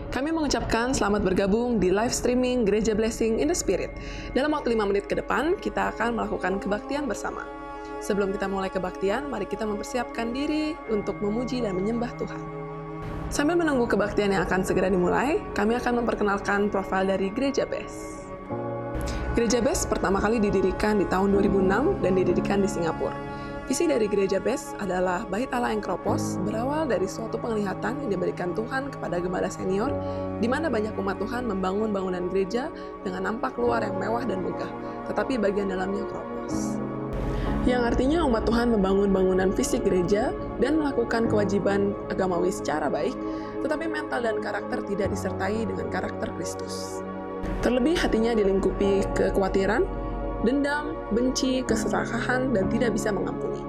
Kami mengucapkan selamat bergabung di live streaming Gereja Blessing in the Spirit. Dalam waktu 5 menit ke depan, kita akan melakukan kebaktian bersama. Sebelum kita mulai kebaktian, mari kita mempersiapkan diri untuk memuji dan menyembah Tuhan. Sambil menunggu kebaktian yang akan segera dimulai, kami akan memperkenalkan profil dari Gereja BES. Gereja BES pertama kali didirikan di tahun 2006 dan didirikan di Singapura. Visi dari Gereja BES adalah Bait Allah Engkropos berawal dari suatu penglihatan yang diberikan Tuhan kepada gembala senior, di mana banyak umat Tuhan membangun bangunan gereja dengan nampak luar yang mewah dan megah, tetapi bagian dalamnya kropos. Yang artinya umat Tuhan membangun bangunan fisik gereja dan melakukan kewajiban agamawi secara baik, tetapi mental dan karakter tidak disertai dengan karakter Kristus. Terlebih hatinya dilingkupi kekhawatiran, dendam, benci, keserakahan, dan tidak bisa mengampuni.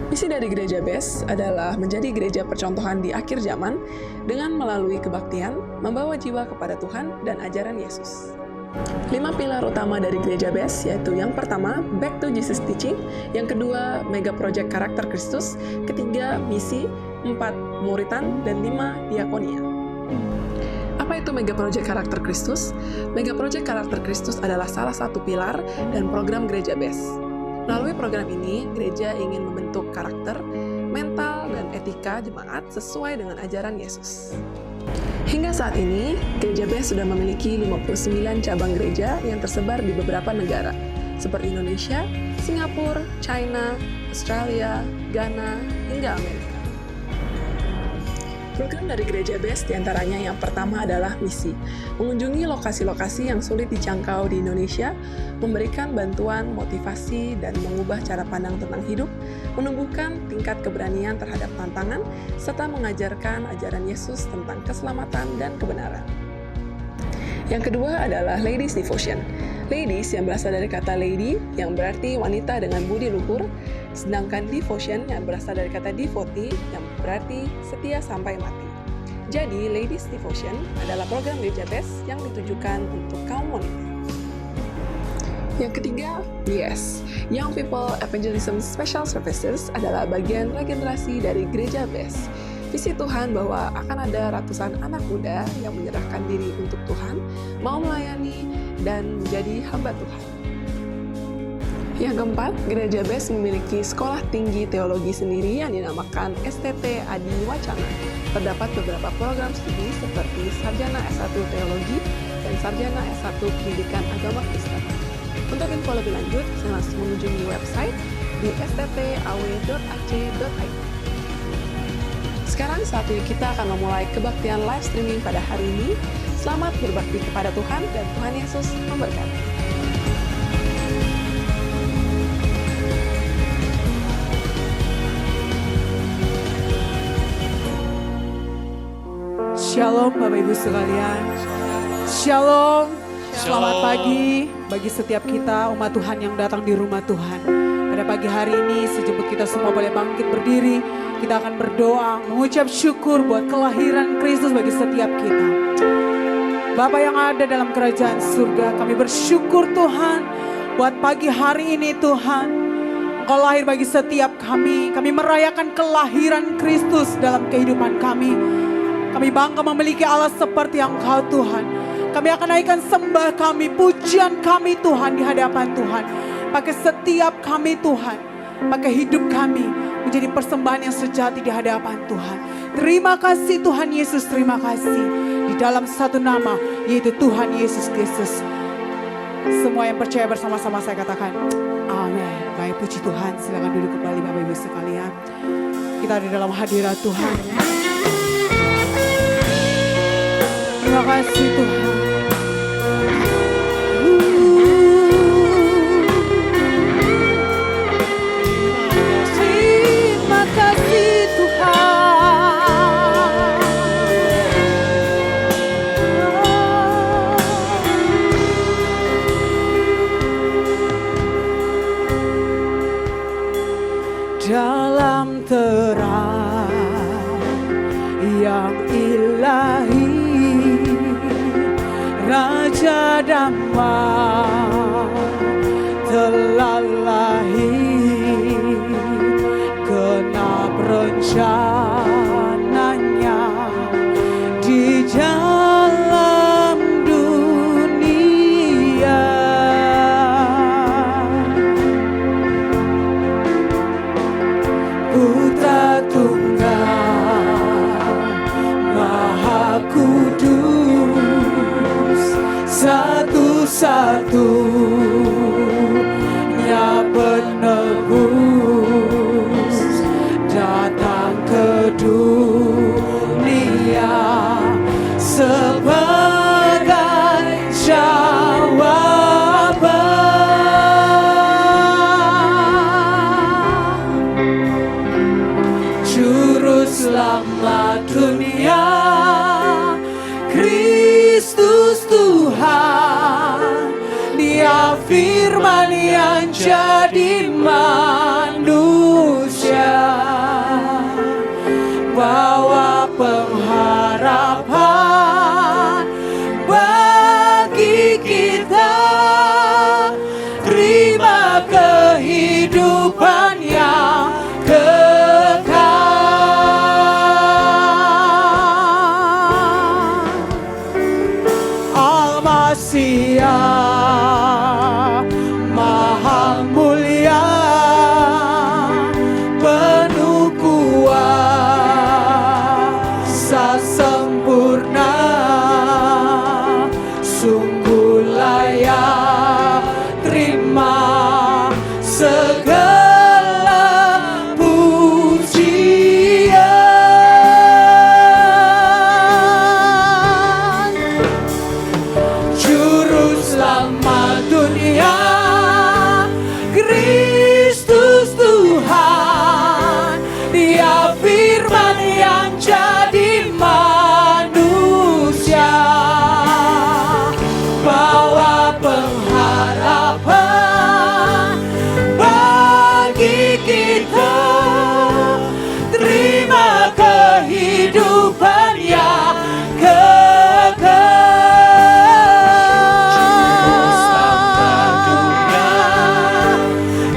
Misi dari Gereja BES adalah menjadi gereja percontohan di akhir zaman dengan melalui kebaktian, membawa jiwa kepada Tuhan dan ajaran Yesus. 5 pilar utama dari Gereja BES yaitu yang pertama, Back to Jesus Teaching, yang kedua, Mega Project Karakter Kristus, ketiga, Misi, 4, Muritan, dan 5, Diakonia. Apa itu Mega Project Karakter Kristus? Mega Project Karakter Kristus adalah salah satu pilar dan program Gereja BES. Melalui program ini, gereja ingin membentuk karakter, mental, dan etika jemaat sesuai dengan ajaran Yesus. Hingga saat ini, Gereja BES sudah memiliki 59 cabang gereja yang tersebar di beberapa negara, seperti Indonesia, Singapura, China, Australia, Ghana, hingga Amerika. Program dari Gereja BES diantaranya yang pertama adalah misi, mengunjungi lokasi-lokasi yang sulit dijangkau di Indonesia, memberikan bantuan, motivasi, dan mengubah cara pandang tentang hidup, menumbuhkan tingkat keberanian terhadap tantangan, serta mengajarkan ajaran Yesus tentang keselamatan dan kebenaran. Yang kedua adalah Ladies Devotion. Ladies yang berasal dari kata lady, yang berarti wanita dengan budi luhur, sedangkan devotion yang berasal dari kata devotee, yang berarti setia sampai mati. Jadi, Ladies Devotion adalah program Gereja BES yang ditujukan untuk kaum wanita. Yang ketiga, YES, Young People Evangelism Special Services adalah bagian regenerasi dari Gereja BES. Visi Tuhan bahwa akan ada ratusan anak muda yang menyerahkan diri untuk Tuhan, mau melayani, dan menjadi hamba Tuhan. Yang keempat, Gereja BES memiliki sekolah tinggi teologi sendiri yang dinamakan STT Adi Wacana. Terdapat beberapa program studi seperti Sarjana S1 Teologi dan Sarjana S1 Pendidikan Agama Kristen. Untuk info lebih lanjut, saya langsung mengunjungi website di sttaw.ac.id. Sekarang saatnya kita akan memulai kebaktian live streaming pada hari ini. Selamat berbakti kepada Tuhan dan Tuhan Yesus memberkati. Shalom Bapak Ibu sekalian. Shalom. Selamat pagi bagi setiap kita umat Tuhan yang datang di rumah Tuhan. Pada pagi hari ini sejemput kita semua boleh bangkit berdiri. Kita akan berdoa, mengucap syukur buat kelahiran Kristus bagi setiap kita. Bapa yang ada dalam kerajaan surga, kami bersyukur Tuhan buat pagi hari ini Tuhan. Engkau lahir bagi setiap kami. Kami merayakan kelahiran Kristus dalam kehidupan kami. Kami bangga memiliki Allah seperti Engkau Tuhan. Kami akan naikkan sembah kami, pujian kami Tuhan di hadapan Tuhan. Pakai setiap kami Tuhan, pakai hidup kami menjadi persembahan yang sejati di hadapan Tuhan. Terima kasih Tuhan Yesus, terima kasih. Di dalam satu nama, yaitu Tuhan Yesus Kristus. Semua yang percaya bersama-sama saya katakan, amin. Baik, puji Tuhan, silakan duduk kembali Bapak Ibu sekalian. Kita ada dalam hadirat Tuhan. Terima kasih Tuhan. Terima kasih Tuhan. Dalam terang yang ilahi, Raja Damai telah lahir, genap rencananya di yang jadi manusia, bawa pengharapan bagi kita. Terima kehidupan yang kekal. Al-Masih Maha Mulia, penuh kuasa sempurna, sungguh layak terima segala pujian. Juru selamat dunia, Kristus Tuhan, Dia firman yang jadi manusia, bawa pengharapan bagi kita. Terima kehidupan yang kekal.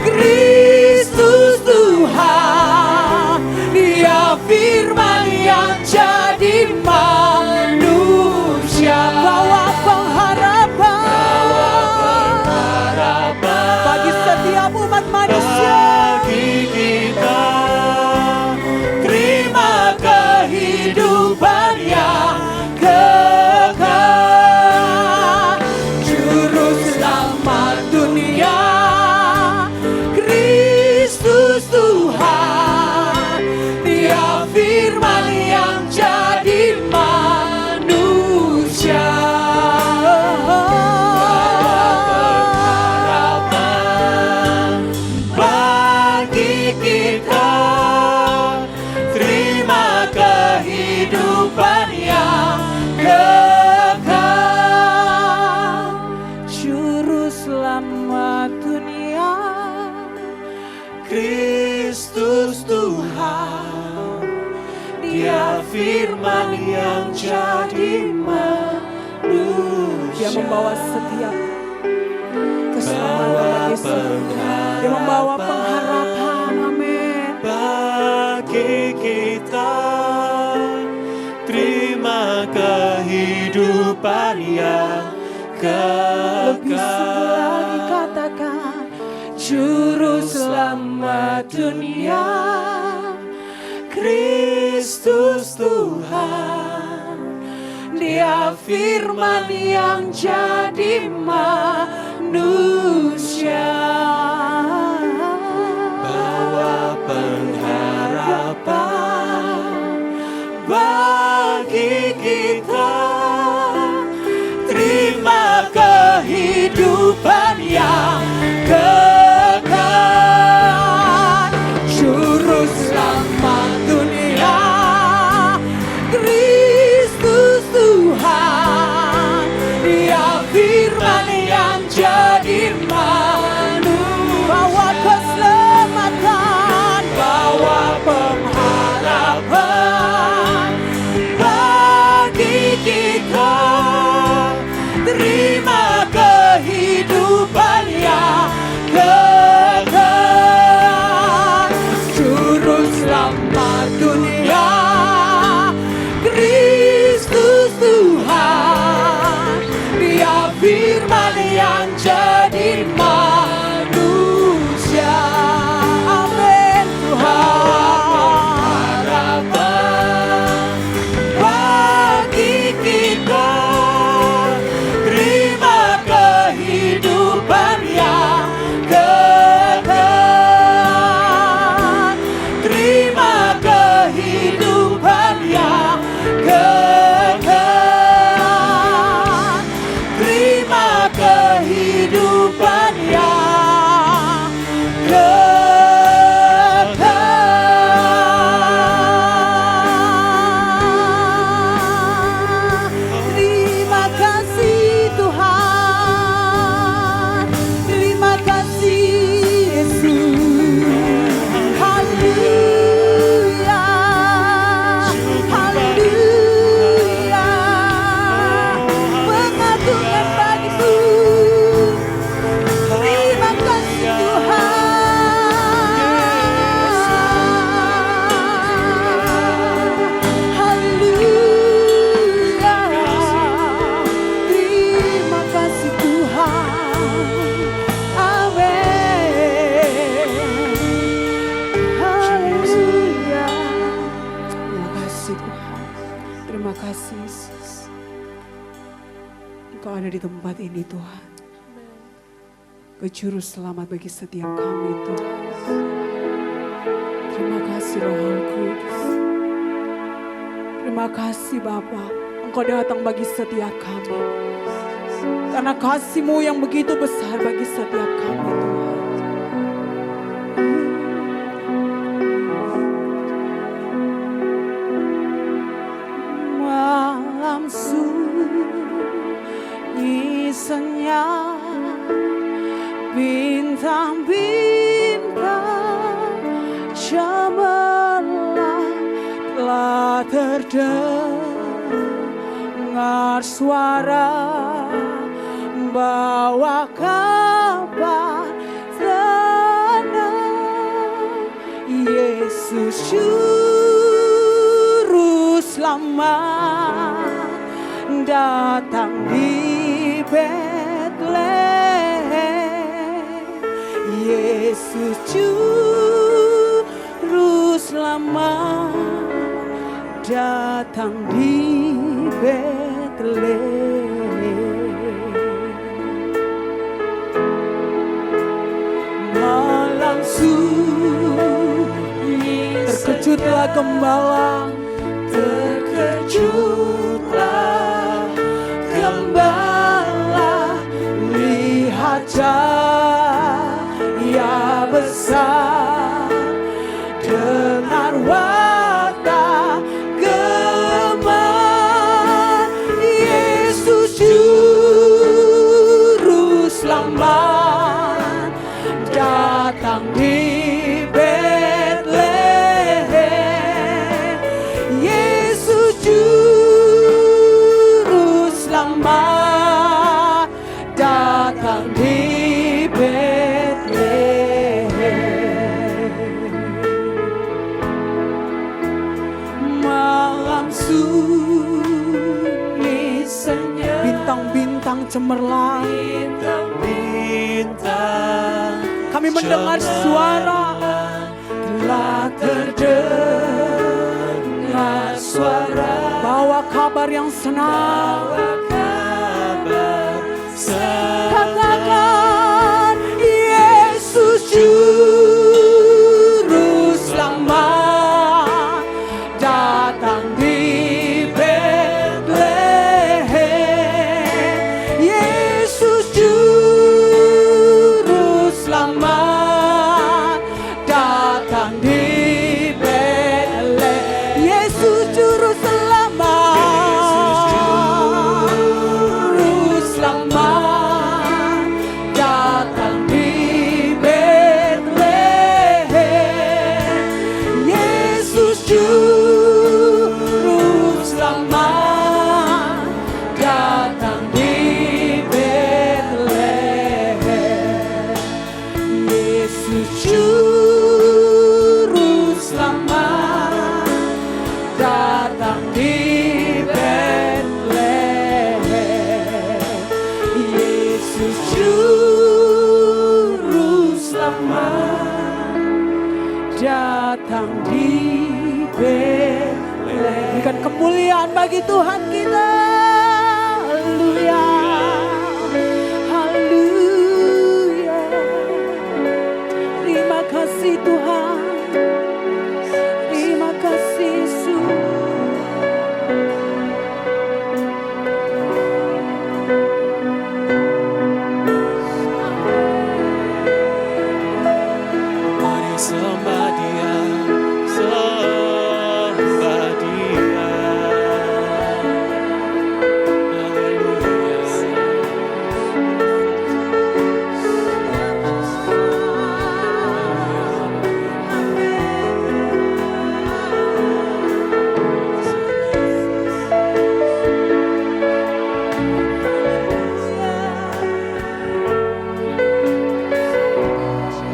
Kristus Tuhan, Dia firman yang jadi manusia, bawa pengharapan bagi setiap umat manusia. Bagi kita, terima kehidupan yang kekal. Juru selamat dunia, Kristus Tuhan, Dia firman yang jadi manusia, bagi kita. Terima kehidupan yang kekal. Juru selamat dunia, Kristus Tuhan, Dia firman yang jadi manusia. Dia membawa setiap keselamatan bagi semua. Dia membawa pengharapan, amin, bagi kita. Terima kehidupan yang kekal. Lebih lagi katakan, Juru selamat dunia, Kristus Tuhan, Dia firman yang jadi manusia, bawa pengharapan bagi kita. Terima kehidupan yang kekal. Juru selamat dunia, Kristus Tuhan, Dia firman yang jadi manusia, ada di tempat ini Tuhan. Kau juru selamat bagi setiap kami Tuhan. Terima kasih Roh Kudus. Terima kasih Bapa, Engkau datang bagi setiap kami. Karena kasih-Mu yang begitu besar bagi setiap kami Tuhan. Malam sunyi senyap, bintang-bintang cemerlang, telah terdengar suara bawa kabar tenang. Yesus juru selamat datang di Betlehem. Yesus juru selamat datang di Betlehem. Malam sunyi terkejutlah gembala, terkejutlah gembala, lihat cahaya besar, dengar warta gemar. Yesus juru selamat datang di Betlehem. Yesus juru selamat datang di Betlehem. Malam sunyi senyap, bintang-bintang cemerlang, bintang-bintang kami mendengar suara, telah terdengar suara, bawa kabar yang senang, katakan Yesus juru selamat datang di Betlehem. Yesus juru selamat datang di Betlehem. Yesus juru selamat, juru selamat datang di Betlehem. Yesus juru selamat datang di Betlehem. Yesus juru selamat datang di Betlehem. Yesus juru selamat datang di Betlehem. Berikan kemuliaan bagi Tuhan kita. Haleluya. Haleluya. Terima kasih Tuhan. Terima kasih Yesus. Mari sembah Dia, sembah Dia.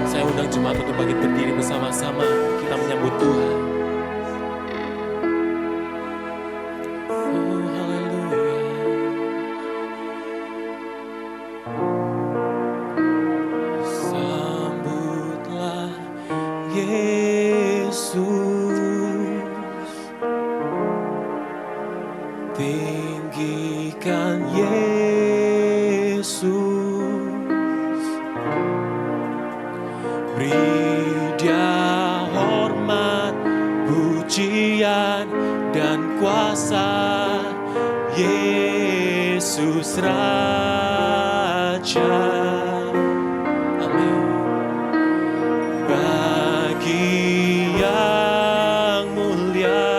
Saya undang jemaat untuk bangkit berdiri bersama-sama. Kita menyambut Tuhan. Oh, haleluya. Sambutlah Yesus, tinggikan Yesus. Beri Dia hormat, pujian, dan kuasa, Yesus Raja. Amin. Bagi yang mulia,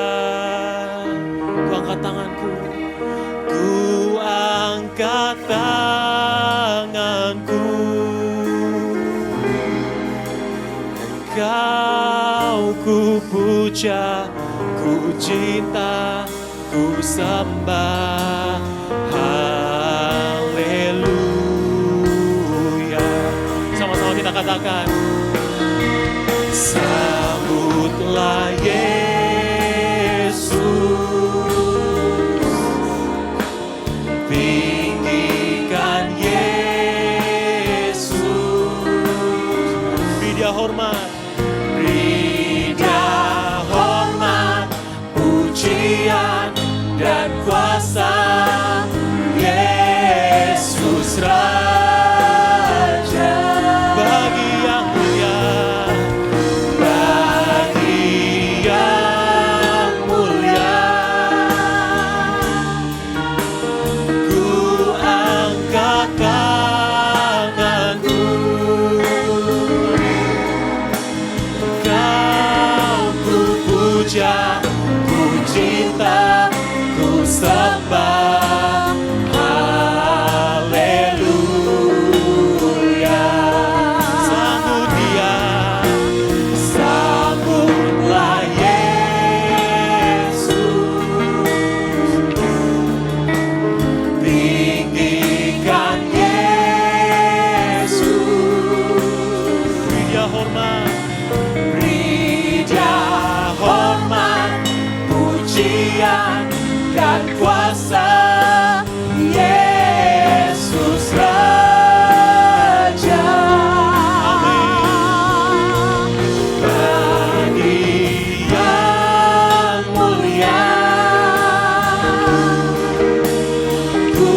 ku angkat tanganku, ku angkat tanganku. Kau ku puja, ku cinta, ku sembah. Haleluya. Sama-sama kita katakan, sambutlah Yesus, tinggikan Yesus. Beri Dia hormat, pujian dan kuasa, Yesus Raja. Bagi yang mulia, bagi yang mulia, ku angkat tanganku. Kau ku puja, ku cinta, ku sembah. Haleluya. Sambut Dia, sambutlah Yesus, tinggikan Yesus. Beri Dia hormat, beri Dia hormat, pujian dan kuasa, Yesus Raja. Amin. Bagi yang mulia, ku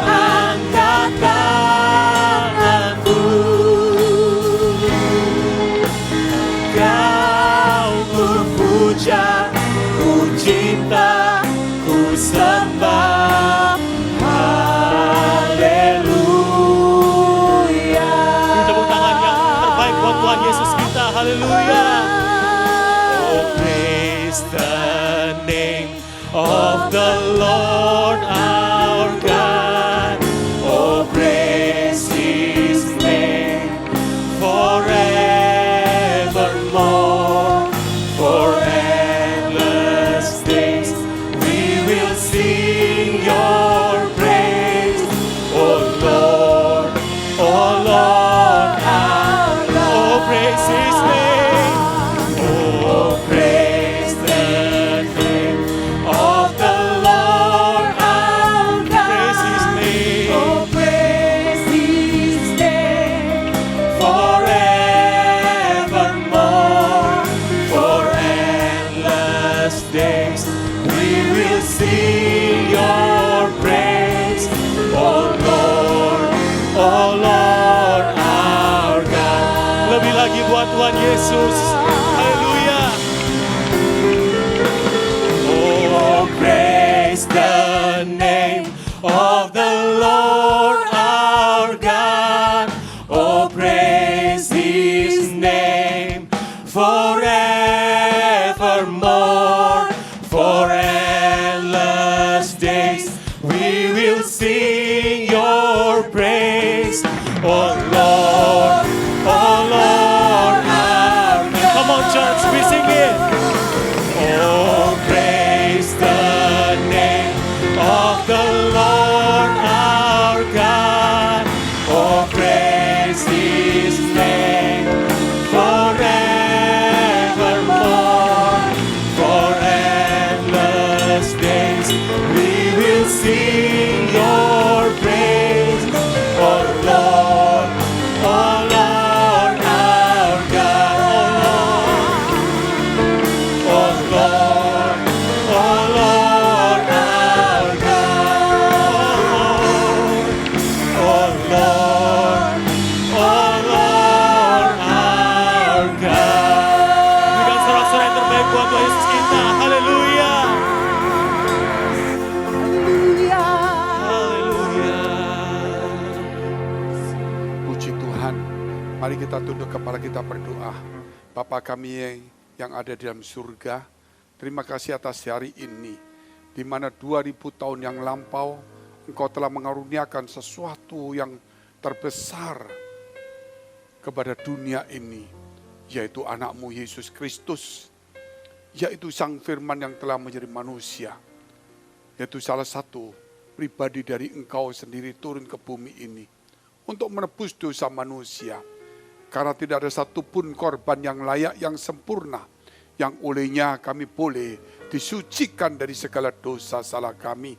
angkat tanganku. Kau ku puja, ku cinta, ku sembah. Haleluya. Beri tepuk tangan yang terbaik buat Tuhan Yesus kita. Haleluya. Oh, praise the name of the Lord our God. Oh, praise His name forevermore. For endless days we will sing Your praise, oh Lord our God. Oh, praise His name. Oh, praise the name of the Lord our God. Praise His name. Oh, praise His name forevermore. For endless days we will sing Your praise, oh Lord our God. Lebih lagi buat Tuhan Yesus. Haleluya. Oh, praise the name of the Lord our God. Oh, praise His name forevermore. For endless days we will sing Your praise, oh Lord our God. Come on, church, we sing it. Oh, praise the name of the Lord kita tunduk kepala kita berdoa. Bapa kami yang ada di dalam surga, terima kasih atas hari ini, di mana 2000 tahun yang lampau, Engkau telah mengaruniakan sesuatu yang terbesar kepada dunia ini, yaitu anak-Mu Yesus Kristus, yaitu Sang Firman yang telah menjadi manusia, yaitu salah satu pribadi dari Engkau sendiri turun ke bumi ini untuk menebus dosa manusia. Karena tidak ada satupun korban yang layak, yang sempurna, yang olehnya kami boleh disucikan dari segala dosa salah kami.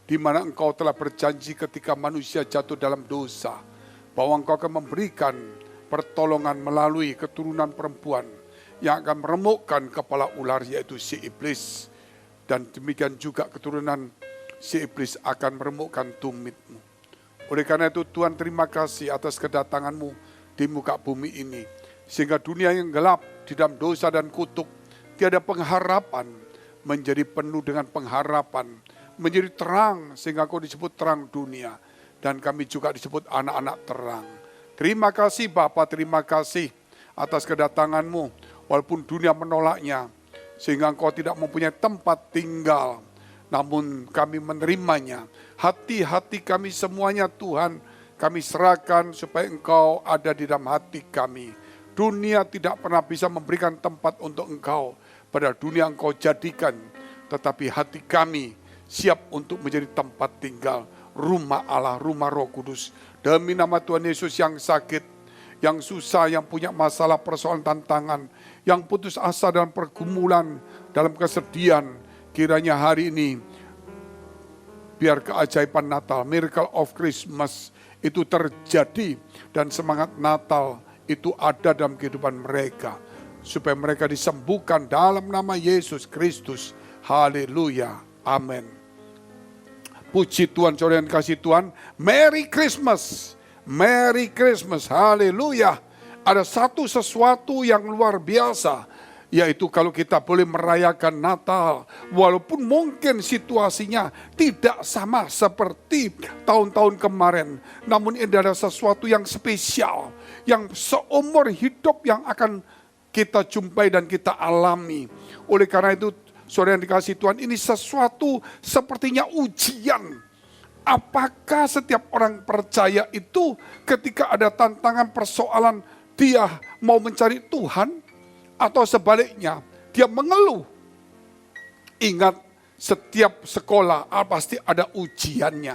Di mana Engkau telah berjanji ketika manusia jatuh dalam dosa, bahwa Engkau akan memberikan pertolongan melalui keturunan perempuan yang akan meremukkan kepala ular, yaitu si iblis. Dan demikian juga keturunan si iblis akan meremukkan tumit-Mu. Oleh karena itu Tuhan, terima kasih atas kedatangan-Mu di muka bumi ini, sehingga dunia yang gelap di dalam dosa dan kutuk, tiada pengharapan, menjadi penuh dengan pengharapan, menjadi terang, sehingga Kau disebut terang dunia, dan kami juga disebut anak-anak terang. Terima kasih Bapa, terima kasih atas kedatangan-Mu, walaupun dunia menolaknya, sehingga Engkau tidak mempunyai tempat tinggal, namun kami menerimanya. Hati-hati kami semuanya Tuhan, kami serahkan supaya Engkau ada di dalam hati kami. Dunia tidak pernah bisa memberikan tempat untuk Engkau. Pada dunia Engkau jadikan, tetapi hati kami siap untuk menjadi tempat tinggal. Rumah Allah, rumah Roh Kudus. Demi nama Tuhan Yesus yang sakit, yang susah, yang punya masalah, persoalan, tantangan, yang putus asa dalam pergumulan, dalam kesedihan. Kiranya hari ini, biar keajaiban Natal, miracle of Christmas, itu terjadi, dan semangat Natal itu ada dalam kehidupan mereka, supaya mereka disembuhkan dalam nama Yesus Kristus. Haleluya, amin. Puji Tuhan, saudara yang kasih Tuhan. Merry Christmas, Merry Christmas, haleluya. Ada sesuatu yang luar biasa, yaitu kalau kita boleh merayakan Natal, walaupun mungkin situasinya tidak sama seperti tahun-tahun kemarin, namun ini adalah sesuatu yang spesial, yang seumur hidup yang akan kita jumpai dan kita alami. Oleh karena itu, saudara yang dikasihi Tuhan, ini sesuatu sepertinya ujian. Apakah setiap orang percaya itu ketika ada tantangan, persoalan, dia mau mencari Tuhan? Atau sebaliknya, dia mengeluh. Ingat, setiap sekolah pasti ada ujiannya.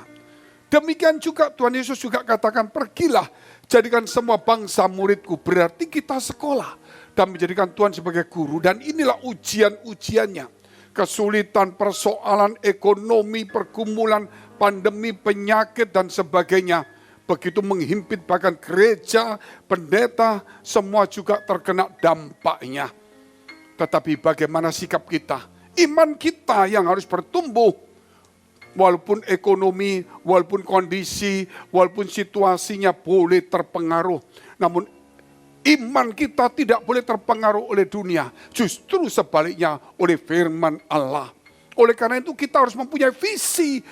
Demikian juga Tuhan Yesus juga katakan, pergilah, jadikan semua bangsa muridku. Berarti kita sekolah dan menjadikan Tuhan sebagai guru. Dan inilah ujian-ujiannya. Kesulitan, persoalan, ekonomi, pergumulan, pandemi, penyakit, dan sebagainya. Begitu menghimpit, bahkan gereja, pendeta, semua juga terkena dampaknya. Tetapi bagaimana sikap kita? Iman kita yang harus bertumbuh. Walaupun ekonomi, walaupun kondisi, walaupun situasinya boleh terpengaruh. Namun iman kita tidak boleh terpengaruh oleh dunia. Justru sebaliknya oleh firman Allah. Oleh karena itu kita harus mempunyai visi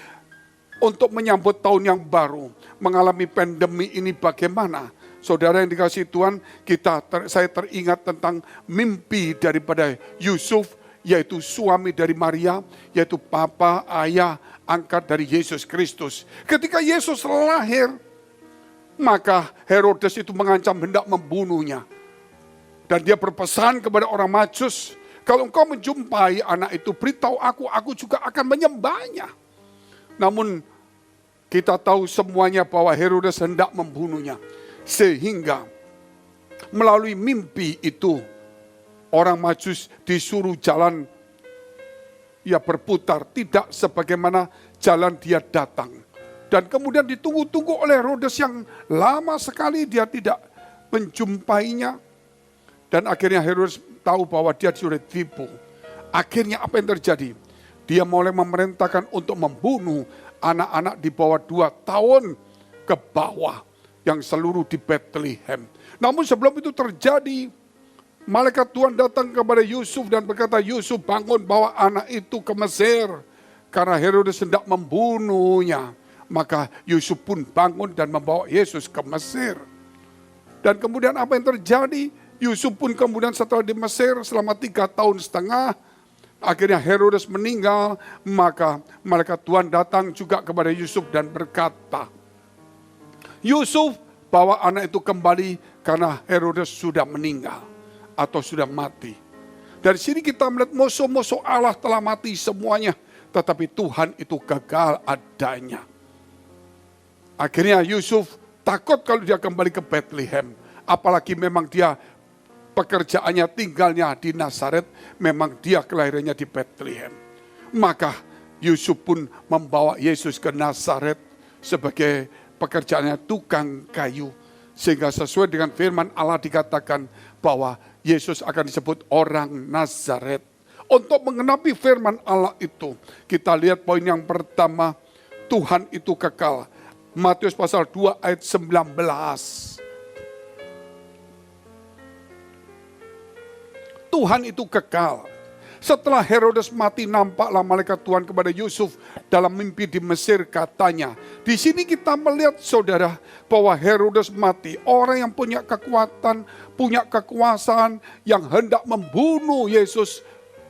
untuk menyambut tahun yang baru, mengalami pandemi ini bagaimana. Saudara yang dikasihi Tuhan, saya teringat tentang mimpi daripada Yusuf, yaitu suami dari Maria, yaitu papa, ayah, angkat dari Yesus Kristus. Ketika Yesus lahir, maka Herodes itu mengancam hendak membunuhnya. Dan dia berpesan kepada orang Majus, kalau engkau menjumpai anak itu, beritahu aku juga akan menyembahnya. Namun kita tahu semuanya bahwa Herodes hendak membunuhnya. Sehingga melalui mimpi itu orang Majus disuruh jalan, ya berputar, tidak sebagaimana jalan dia datang. Dan kemudian ditunggu-tunggu oleh Herodes yang lama sekali dia tidak menjumpainya. Dan akhirnya Herodes tahu bahwa dia sudah ditipu. Akhirnya apa yang terjadi? Dia mulai memerintahkan untuk membunuh anak-anak di bawah 2 tahun ke bawah yang seluruh di Bethlehem. Namun sebelum itu terjadi, malaikat Tuhan datang kepada Yusuf dan berkata, Yusuf bangun, bawa anak itu ke Mesir. Karena Herodes hendak membunuhnya. Maka Yusuf pun bangun dan membawa Yesus ke Mesir. Dan kemudian apa yang terjadi? Yusuf pun kemudian setelah di Mesir selama 3,5 tahun, akhirnya Herodes meninggal, maka malaikat Tuhan datang juga kepada Yusuf dan berkata, Yusuf, bawa anak itu kembali karena Herodes sudah meninggal atau sudah mati. Dari sini kita melihat musuh-musuh Allah telah mati semuanya, tetapi Tuhan itu gagal adanya. Akhirnya Yusuf takut kalau dia kembali ke Bethlehem, apalagi memang dia pekerjaannya tinggalnya di Nazaret, memang dia kelahirannya di Bethlehem. Maka Yusuf pun membawa Yesus ke Nazaret sebagai pekerjaannya tukang kayu. Sehingga sesuai dengan firman Allah dikatakan bahwa Yesus akan disebut orang Nazaret. Untuk mengenapi firman Allah itu, kita lihat poin yang pertama, Tuhan itu kekal. Matius pasal 2 ayat 19. Tuhan itu kekal. Setelah Herodes mati, nampaklah malaikat Tuhan kepada Yusuf dalam mimpi di Mesir, katanya. Di sini kita melihat, saudara, bahwa Herodes mati. Orang yang punya kekuatan, punya kekuasaan, yang hendak membunuh Yesus,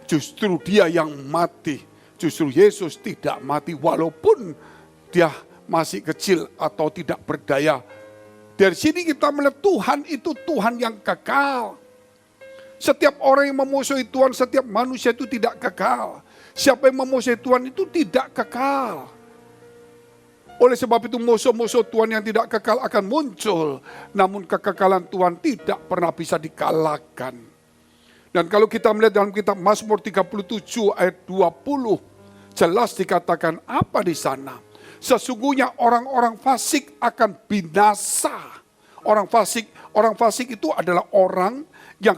justru dia yang mati. Justru Yesus tidak mati walaupun dia masih kecil atau tidak berdaya. Dari sini kita melihat Tuhan itu Tuhan yang kekal. Setiap orang yang memusuhi Tuhan, setiap manusia itu tidak kekal. Siapa yang memusuhi Tuhan itu tidak kekal. Oleh sebab itu musuh-musuh Tuhan yang tidak kekal akan muncul. Namun kekekalan Tuhan tidak pernah bisa dikalahkan. Dan kalau kita melihat dalam kitab Mazmur 37 ayat 20, jelas dikatakan apa di sana? Sesungguhnya orang-orang fasik akan binasa. Orang fasik itu adalah orang yang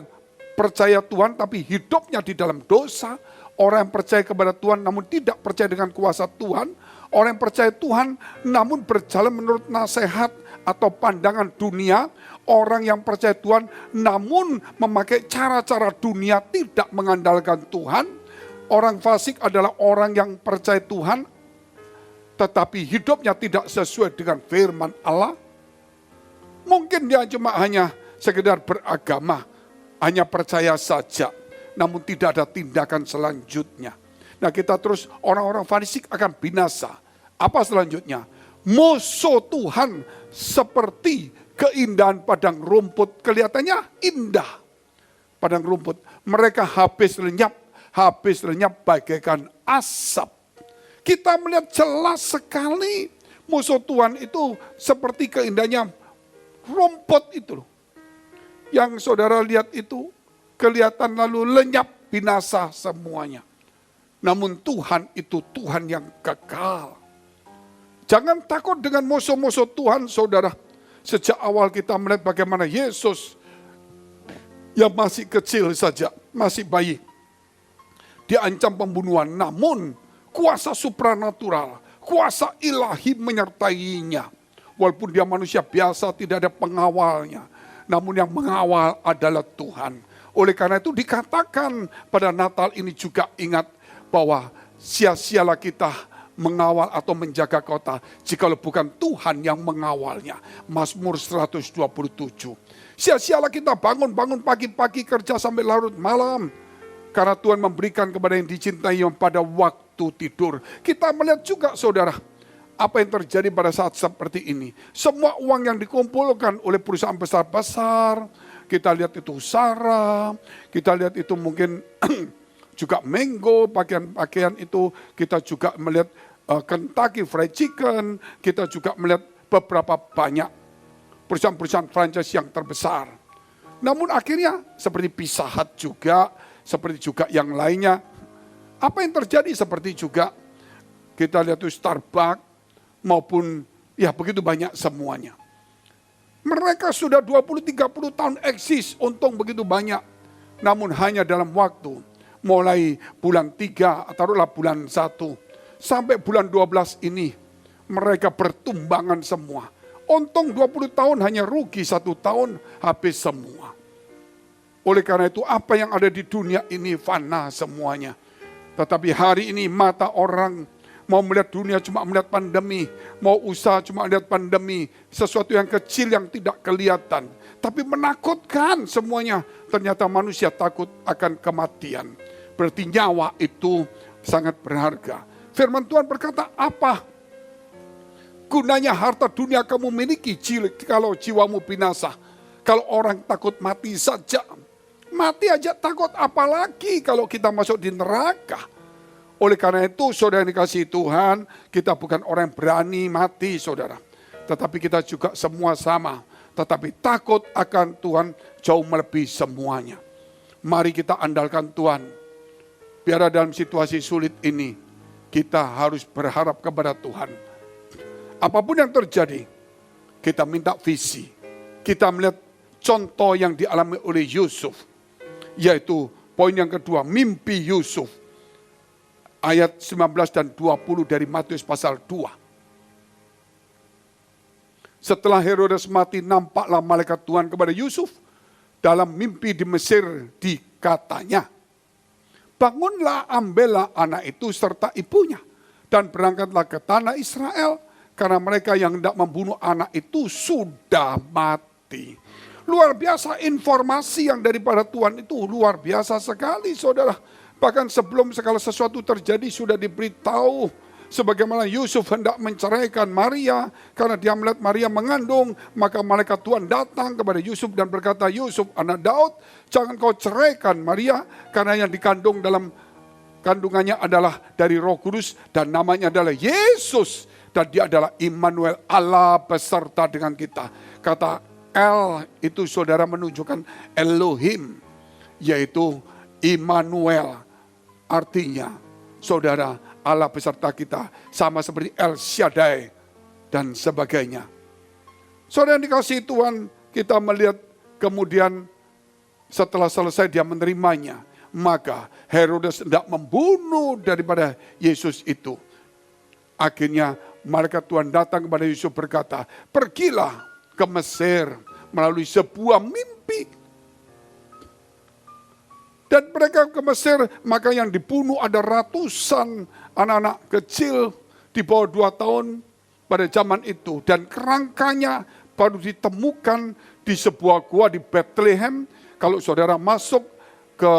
percaya Tuhan tapi hidupnya di dalam dosa. Orang yang percaya kepada Tuhan namun tidak percaya dengan kuasa Tuhan. Orang yang percaya Tuhan namun berjalan menurut nasihat atau pandangan dunia. Orang yang percaya Tuhan namun memakai cara-cara dunia, tidak mengandalkan Tuhan. Orang fasik adalah orang yang percaya Tuhan tetapi hidupnya tidak sesuai dengan firman Allah. Mungkin dia cuma hanya sekedar beragama, hanya percaya saja, namun tidak ada tindakan selanjutnya. Nah, kita terus, orang-orang fasik akan binasa. Apa selanjutnya? Musuh Tuhan seperti keindahan padang rumput. Kelihatannya indah padang rumput. Mereka habis lenyap bagaikan asap. Kita melihat jelas sekali musuh Tuhan itu seperti keindahannya rumput itu. Yang saudara lihat itu kelihatan lalu lenyap, binasa semuanya. Namun Tuhan itu Tuhan yang kekal. Jangan takut dengan musuh-musuh Tuhan, saudara. Sejak awal kita melihat bagaimana Yesus yang masih kecil saja, masih bayi, diancam pembunuhan. Namun kuasa supranatural, kuasa ilahi menyertainya. Walaupun dia manusia biasa, tidak ada pengawalnya. Namun yang mengawal adalah Tuhan. Oleh karena itu dikatakan pada Natal ini juga ingat bahwa sia-sialah kita mengawal atau menjaga kota jikalau bukan Tuhan yang mengawalnya. Mazmur 127. Sia-sialah kita bangun pagi-pagi, kerja sampai larut malam. Karena Tuhan memberikan kepada yang dicintai yang pada waktu tidur. Kita melihat juga, saudara, apa yang terjadi pada saat seperti ini. Semua uang yang dikumpulkan oleh perusahaan besar-besar, kita lihat itu Sarah, kita lihat itu mungkin juga Mango, pakaian itu, kita juga melihat Kentucky Fried Chicken, kita juga melihat beberapa banyak perusahaan-perusahaan franchise yang terbesar. Namun akhirnya seperti Pizza Hut juga, seperti juga yang lainnya. Apa yang terjadi seperti juga kita lihat itu Starbucks, maupun ya begitu banyak semuanya. Mereka sudah 20-30 tahun eksis, untung begitu banyak. Namun hanya dalam waktu mulai bulan 3, taruhlah bulan 1, sampai bulan 12 ini mereka bertumbangan semua. Untung 20 tahun hanya rugi 1 tahun habis semua. Oleh karena itu apa yang ada di dunia ini fana semuanya. Tetapi hari ini mata orang Mau melihat dunia cuma melihat pandemi. Mau usaha cuma melihat pandemi. Sesuatu yang kecil yang tidak kelihatan. Tapi menakutkan semuanya. Ternyata manusia takut akan kematian. Berarti nyawa itu sangat berharga. Firman Tuhan berkata, apa gunanya harta dunia kamu miliki kalau jiwamu binasa? Kalau orang takut mati saja. Mati aja takut, apalagi kalau kita masuk di neraka. Oleh karena itu, saudara yang dikasihi Tuhan, kita bukan orang yang berani mati, saudara. Tetapi kita juga semua sama. Tetapi takut akan Tuhan jauh melebihi semuanya. Mari kita andalkan Tuhan. Biar dalam situasi sulit ini, kita harus berharap kepada Tuhan. Apapun yang terjadi, kita minta visi. Kita melihat contoh yang dialami oleh Yusuf. Yaitu poin yang kedua, mimpi Yusuf. Ayat 19 dan 20 dari Matius pasal 2. Setelah Herodes mati, nampaklah malaikat Tuhan kepada Yusuf. Dalam mimpi di Mesir dikatanya, bangunlah, ambillah anak itu serta ibunya. Dan berangkatlah ke tanah Israel. Karena mereka yang hendak membunuh anak itu sudah mati. Luar biasa informasi yang daripada Tuhan itu luar biasa sekali, saudara. Bahkan sebelum segala sesuatu terjadi sudah diberitahu. Sebagaimana Yusuf hendak menceraikan Maria. Karena dia melihat Maria mengandung. Maka malaikat Tuhan datang kepada Yusuf dan berkata, Yusuf anak Daud, jangan kau ceraikan Maria. Karena yang dikandung dalam kandungannya adalah dari Roh Kudus. Dan namanya adalah Yesus. Dan dia adalah Immanuel, Allah beserta dengan kita. Kata El itu saudara menunjukkan Elohim. Yaitu Immanuel. Artinya, saudara, Allah beserta kita. Sama seperti El Shaddai dan sebagainya. Saudara yang dikasihi Tuhan, kita melihat kemudian setelah selesai dia menerimanya. Maka Herodes hendak membunuh daripada Yesus itu. Akhirnya malaikat Tuhan datang kepada Yusuf berkata, pergilah ke Mesir melalui sebuah mimpi. Dan mereka ke Mesir, maka yang dibunuh ada ratusan anak-anak kecil di bawah 2 tahun pada zaman itu. Dan kerangkanya baru ditemukan di sebuah gua di Bethlehem. Kalau saudara masuk ke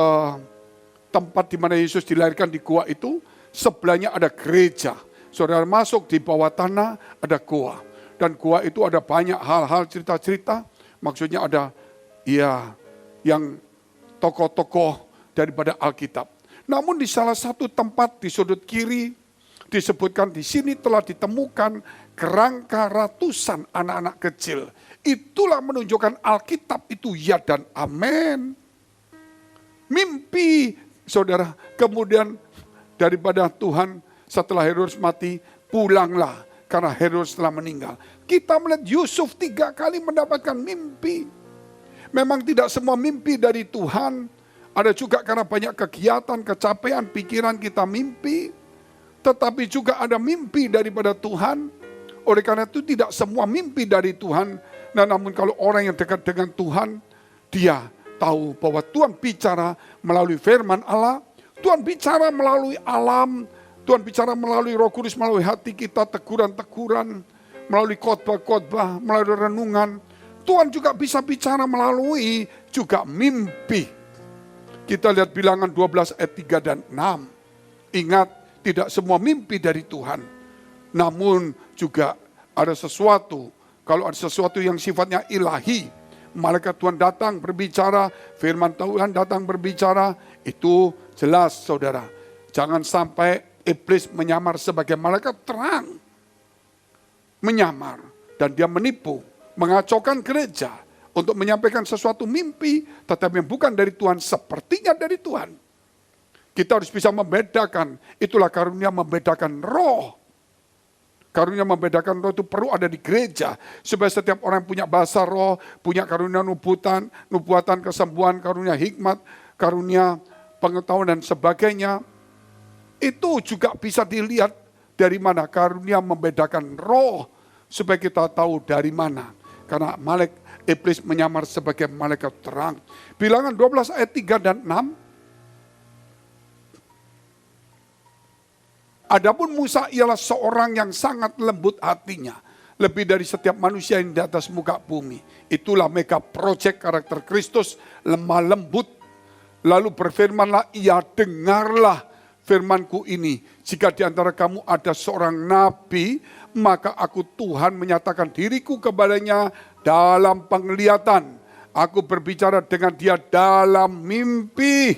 tempat di mana Yesus dilahirkan di gua itu, sebelahnya ada gereja. Saudara masuk di bawah tanah, ada gua. Dan gua itu ada banyak hal-hal cerita-cerita. Maksudnya ada yang tokoh-tokoh daripada Alkitab. Namun di salah satu tempat di sudut kiri disebutkan di sini telah ditemukan kerangka ratusan anak-anak kecil. Itulah menunjukkan Alkitab itu ya dan amin. Mimpi saudara, kemudian daripada Tuhan setelah Herodes mati, pulanglah karena Herodes telah meninggal. Kita melihat Yusuf 3 kali mendapatkan mimpi. Memang tidak semua mimpi dari Tuhan. Ada juga karena banyak kegiatan, kecapean, pikiran kita mimpi. Tetapi juga ada mimpi daripada Tuhan. Oleh karena itu tidak semua mimpi dari Tuhan. Nah, namun kalau orang yang dekat dengan Tuhan, dia tahu bahwa Tuhan bicara melalui firman Allah. Tuhan bicara melalui alam. Tuhan bicara melalui Roh Kudus, melalui hati kita, teguran-teguran. Melalui khotbah-khotbah, melalui renungan. Tuhan juga bisa bicara melalui juga mimpi. Kita lihat Bilangan 12 ayat 3 dan 6. Ingat, tidak semua mimpi dari Tuhan. Namun juga ada sesuatu, kalau ada sesuatu yang sifatnya ilahi, malaikat Tuhan datang berbicara, firman Tuhan datang berbicara, itu jelas saudara. Jangan sampai iblis menyamar sebagai malaikat terang. Menyamar dan dia menipu. Mengacaukan gereja untuk menyampaikan sesuatu mimpi, tetapi yang bukan dari Tuhan, sepertinya dari Tuhan. Kita harus bisa membedakan, itulah karunia membedakan roh. Karunia membedakan roh itu perlu ada di gereja, supaya setiap orang punya bahasa roh, punya karunia nubuatan, kesembuhan, karunia hikmat, karunia pengetahuan dan sebagainya. Itu juga bisa dilihat dari mana karunia membedakan roh, supaya kita tahu dari mana. Karena iblis menyamar sebagai malaikat terang. Bilangan 12 ayat 3 dan 6. Adapun Musa ialah seorang yang sangat lembut hatinya. Lebih dari setiap manusia yang di atas muka bumi. Itulah mega project karakter Kristus, lemah lembut. Lalu berfirmanlah ia, dengarlah firmanku ini. Jika di antara kamu ada seorang nabi, maka aku Tuhan menyatakan diriku kepadanya dalam penglihatan. Aku berbicara dengan dia dalam mimpi.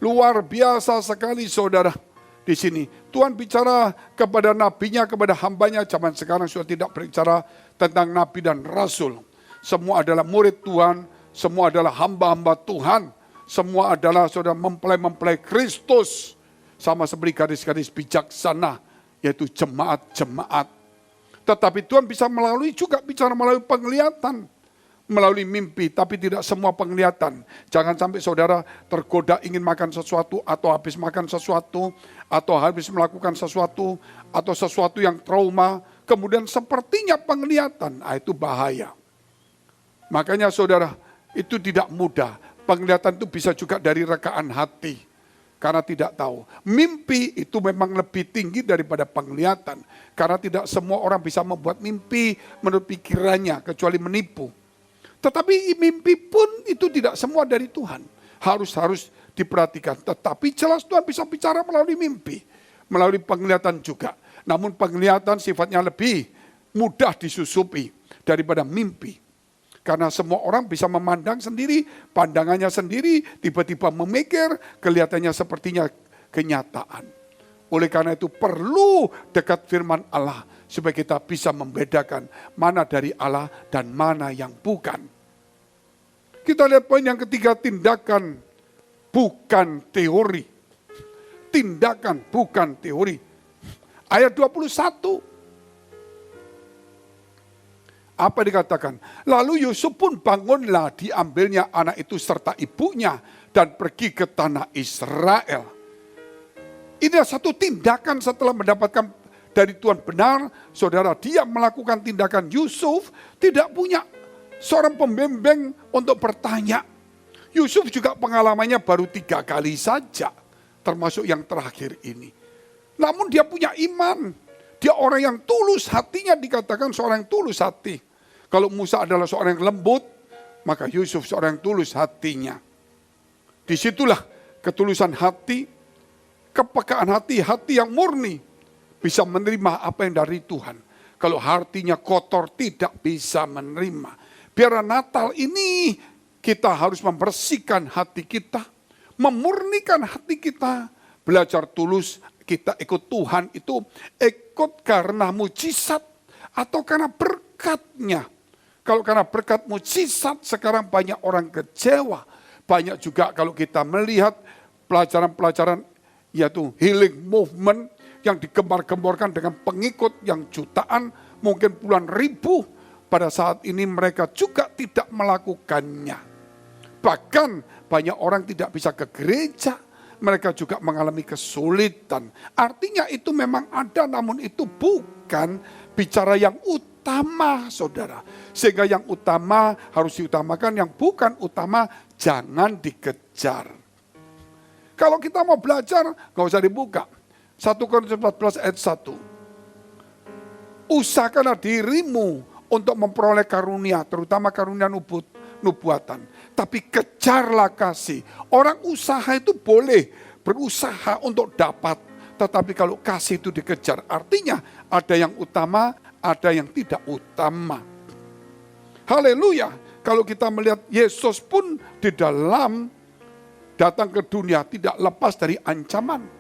Luar biasa sekali saudara. Di sini Tuhan bicara kepada nabinya, kepada hambanya. Zaman sekarang sudah tidak berbicara tentang nabi dan rasul. Semua adalah murid Tuhan, semua adalah hamba-hamba Tuhan. Semua adalah saudara mempelai Kristus. Sama seperti gadis-gadis bijaksana, yaitu jemaat-jemaat. Tetapi Tuhan bisa melalui juga bicara melalui penglihatan. Melalui mimpi, tapi tidak semua penglihatan. Jangan sampai saudara tergoda ingin makan sesuatu, atau habis makan sesuatu, atau habis melakukan sesuatu, atau sesuatu yang trauma, kemudian sepertinya penglihatan. Nah, itu bahaya. Makanya saudara, itu tidak mudah. Penglihatan itu bisa juga dari rekaan hati. Karena tidak tahu. Mimpi itu memang lebih tinggi daripada penglihatan. Karena tidak semua orang bisa membuat mimpi menurut pikirannya, kecuali menipu. Tetapi mimpi pun itu tidak semua dari Tuhan. Harus diperhatikan. Tetapi jelas Tuhan bisa bicara melalui mimpi. Melalui penglihatan juga. Namun penglihatan sifatnya lebih mudah disusupi daripada mimpi. Karena semua orang bisa memandang sendiri, pandangannya sendiri, tiba-tiba memikir, kelihatannya sepertinya kenyataan. Oleh karena itu perlu dekat firman Allah. Supaya kita bisa membedakan mana dari Allah dan mana yang bukan. Kita lihat poin yang ketiga, tindakan bukan teori. Tindakan bukan teori. Ayat 21. Apa dikatakan? Lalu Yusuf pun bangunlah, diambilnya anak itu serta ibunya dan pergi ke tanah Israel. Ini adalah satu tindakan setelah mendapatkan dari Tuhan benar, saudara, dia melakukan tindakan. Yusuf tidak punya seorang pembimbing untuk bertanya. Yusuf juga pengalamannya baru 3 kali saja, termasuk yang terakhir ini. Namun dia punya iman, dia orang yang tulus hatinya, dikatakan seorang yang tulus hati. Kalau Musa adalah seorang yang lembut, maka Yusuf seorang yang tulus hatinya. Disitulah ketulusan hati, kepekaan hati, hati yang murni, bisa menerima apa yang dari Tuhan. Kalau hatinya kotor tidak bisa menerima. Biar Natal ini kita harus membersihkan hati kita. Memurnikan hati kita. Belajar tulus kita ikut Tuhan itu ikut karena mujizat atau karena berkatnya. Kalau karena berkat mujizat sekarang banyak orang kecewa. Banyak juga kalau kita melihat pelajaran-pelajaran yaitu healing movement yang digembar-gemborkan dengan pengikut yang jutaan, mungkin puluhan ribu. Pada saat ini mereka juga tidak melakukannya. Bahkan banyak orang tidak bisa ke gereja. Mereka juga mengalami kesulitan. Artinya itu memang ada, namun itu bukan bicara yang utama, saudara. Sehingga yang utama harus diutamakan, yang bukan utama jangan dikejar. Kalau kita mau belajar, gak usah dibuka. 1 Korintus 14 ayat 1. Usahakanlah dirimu untuk memperoleh karunia, terutama karunia nubuatan. Tapi kejarlah kasih. Orang usaha itu boleh berusaha untuk dapat. Tetapi kalau kasih itu dikejar, artinya ada yang utama, ada yang tidak utama. Haleluya. Kalau kita melihat Yesus pun di dalam datang ke dunia tidak lepas dari ancaman.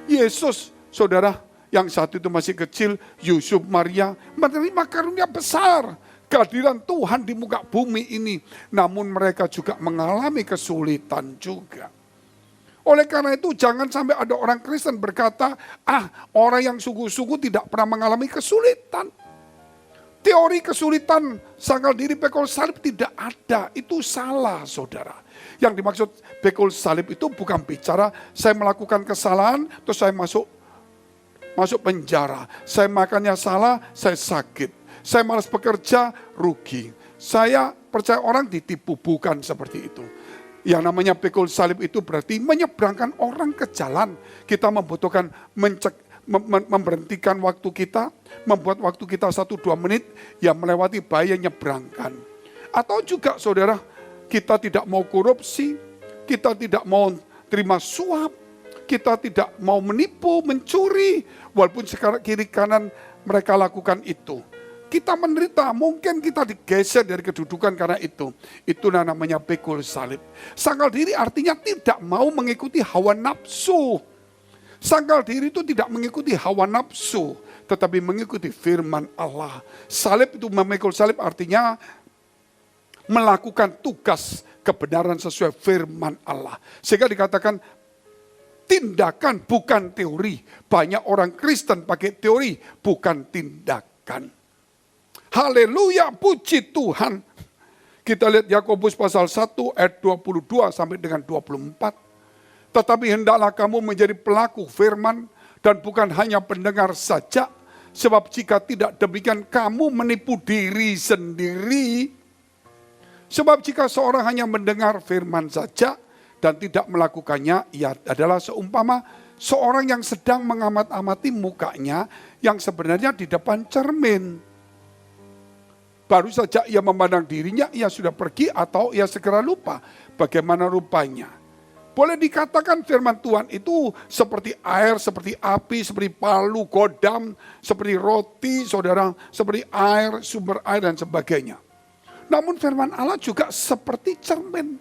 Yesus, saudara, yang saat itu masih kecil, Yusuf, Maria, menerima karunia besar. Kehadiran Tuhan di muka bumi ini. Namun mereka juga mengalami kesulitan juga. Oleh karena itu jangan sampai ada orang Kristen berkata, orang yang sungguh-sungguh tidak pernah mengalami kesulitan. Teori kesulitan sangkal diri pikul salib tidak ada. Itu salah, saudara. Yang dimaksud pikul salib itu bukan bicara saya melakukan kesalahan terus saya masuk penjara. Saya makannya salah, saya sakit. Saya malas bekerja, rugi. Saya percaya orang ditipu, bukan seperti itu. Yang namanya pikul salib itu berarti menyeberangkan orang ke jalan. Kita membutuhkan memberhentikan waktu kita, membuat waktu kita 1-2 menit yang melewati bahaya nyebrangkan. Atau juga saudara, kita tidak mau korupsi, kita tidak mau terima suap, kita tidak mau menipu, mencuri, walaupun sekarang kiri kanan mereka lakukan itu. Kita menderita, mungkin kita digeser dari kedudukan karena itu. Itulah namanya pikul salib. Sangkal diri artinya tidak mau mengikuti hawa nafsu. Sangkal diri itu tidak mengikuti hawa nafsu, tetapi mengikuti firman Allah. Salib itu, memikul salib artinya melakukan tugas kebenaran sesuai firman Allah. Sehingga dikatakan tindakan bukan teori. Banyak orang Kristen pakai teori, bukan tindakan. Haleluya, puji Tuhan. Kita lihat Yakobus pasal 1 ayat 22 sampai dengan 24. Tetapi hendaklah kamu menjadi pelaku firman dan bukan hanya pendengar saja. Sebab jika tidak demikian kamu menipu diri sendiri. Sebab jika seorang hanya mendengar firman saja dan tidak melakukannya, ia adalah seumpama seorang yang sedang mengamat-amati mukanya yang sebenarnya di depan cermin. Baru saja ia memandang dirinya, ia sudah pergi atau ia segera lupa bagaimana rupanya. Boleh dikatakan firman Tuhan itu seperti air, seperti api, seperti palu, godam, seperti roti, saudara, seperti air, sumber air dan sebagainya. Namun firman Allah juga seperti cermin.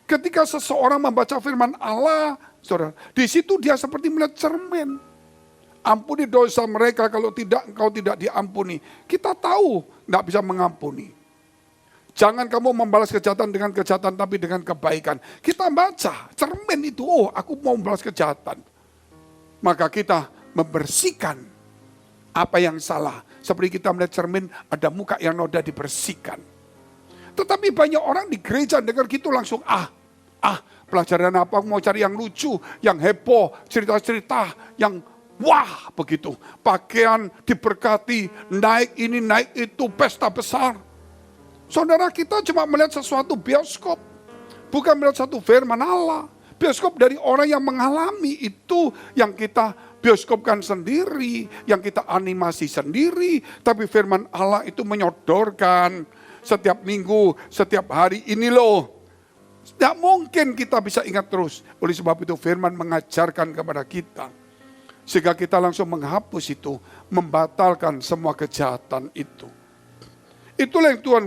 Ketika seseorang membaca firman Allah, saudara, di situ dia seperti melihat cermin. Ampuni dosa mereka, kalau tidak engkau tidak diampuni. Kita tahu tidak bisa mengampuni. Jangan kamu membalas kejahatan dengan kejahatan, tapi dengan kebaikan. Kita baca cermin itu, oh aku mau membalas kejahatan. Maka kita membersihkan apa yang salah. Seperti kita melihat cermin, ada muka yang noda dibersihkan. Tetapi banyak orang di gereja dengar gitu langsung pelajaran apa, aku mau cari yang lucu, yang heboh, cerita-cerita, yang wah begitu. Pakaian diberkati, naik ini, naik itu, pesta besar. Saudara, kita cuma melihat sesuatu bioskop. Bukan melihat satu firman Allah. Bioskop dari orang yang mengalami itu yang kita bioskopkan sendiri, yang kita animasi sendiri. Tapi firman Allah itu menyodorkan setiap minggu, setiap hari ini loh. Tidak mungkin kita bisa ingat terus. Oleh sebab itu firman mengajarkan kepada kita. Sehingga kita langsung menghapus itu, membatalkan semua kejahatan itu. Itulah yang Tuhan,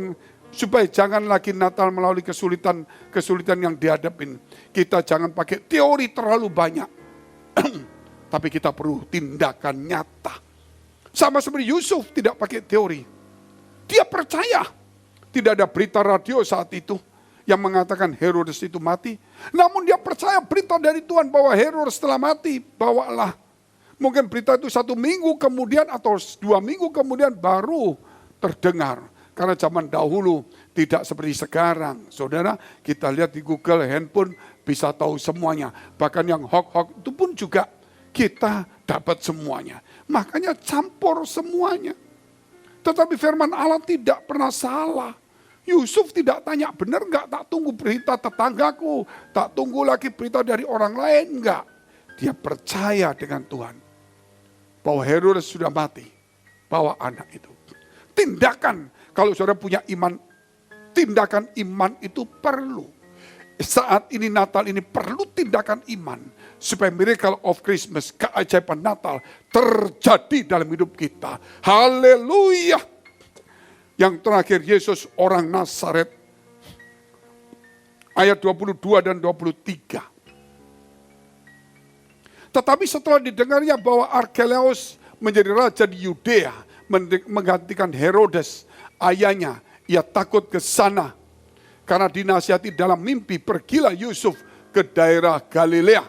supaya jangan lagi Natal melalui kesulitan yang dihadapin. Kita jangan pakai teori terlalu banyak. Tapi kita perlu tindakan nyata. Sama seperti Yusuf tidak pakai teori. Dia percaya. Tidak ada berita radio saat itu yang mengatakan Herodes itu mati. Namun dia percaya berita dari Tuhan bahwa Herodes telah mati. Bawalah. Mungkin berita itu 1 minggu kemudian atau 2 minggu kemudian baru terdengar. Karena zaman dahulu tidak seperti sekarang. Saudara, kita lihat di Google, handphone bisa tahu semuanya. Bahkan yang hoax-hoax itu pun juga kita dapat semuanya. Makanya campur semuanya. Tetapi firman Allah tidak pernah salah. Yusuf tidak tanya, benar enggak? Tak tunggu berita tetanggaku. Tak tunggu lagi berita dari orang lain, enggak. Dia percaya dengan Tuhan. Bahwa Herodes sudah mati. Bawa anak itu. Tindakan, kalau saudara punya iman, tindakan iman itu perlu. Saat ini Natal ini perlu tindakan iman. Supaya miracle of Christmas, keajaiban Natal terjadi dalam hidup kita. Haleluya. Yang terakhir, Yesus orang Nazaret. Ayat 22 dan 23. Tetapi setelah didengarnya bahwa Arkelaus menjadi raja di Yudea, menggantikan Herodes, ayahnya, ia takut ke sana. Karena dinasihati dalam mimpi, pergilah Yusuf ke daerah Galilea.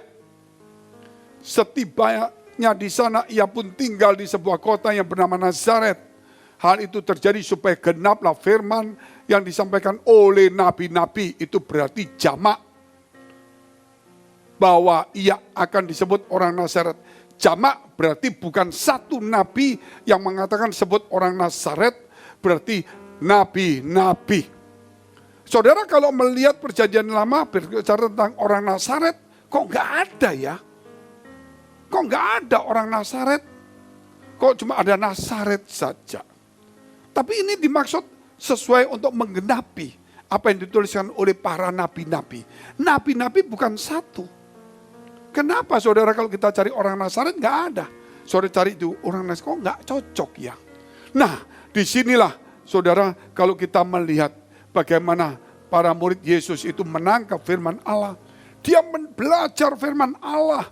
Setibanya di sana, ia pun tinggal di sebuah kota yang bernama Nazaret. Hal itu terjadi supaya genaplah firman yang disampaikan oleh nabi-nabi, itu berarti jamak. Bahwa ia akan disebut orang Nazaret. Jamak berarti bukan satu nabi yang mengatakan sebut orang Nazaret, berarti nabi-nabi. Saudara kalau melihat perjanjian lama berbicara tentang orang Nazaret, kok nggak ada ya? Kok nggak ada orang Nazaret? Kok cuma ada Nazaret saja? Tapi ini dimaksud sesuai untuk menggenapi apa yang dituliskan oleh para nabi-nabi. Nabi-nabi bukan satu. Kenapa saudara kalau kita cari orang Nazaret nggak ada? Saudara cari itu orang Nazaret kok nggak cocok ya? Nah disinilah saudara kalau kita melihat bagaimana para murid Yesus itu menangkap firman Allah. Dia belajar firman Allah.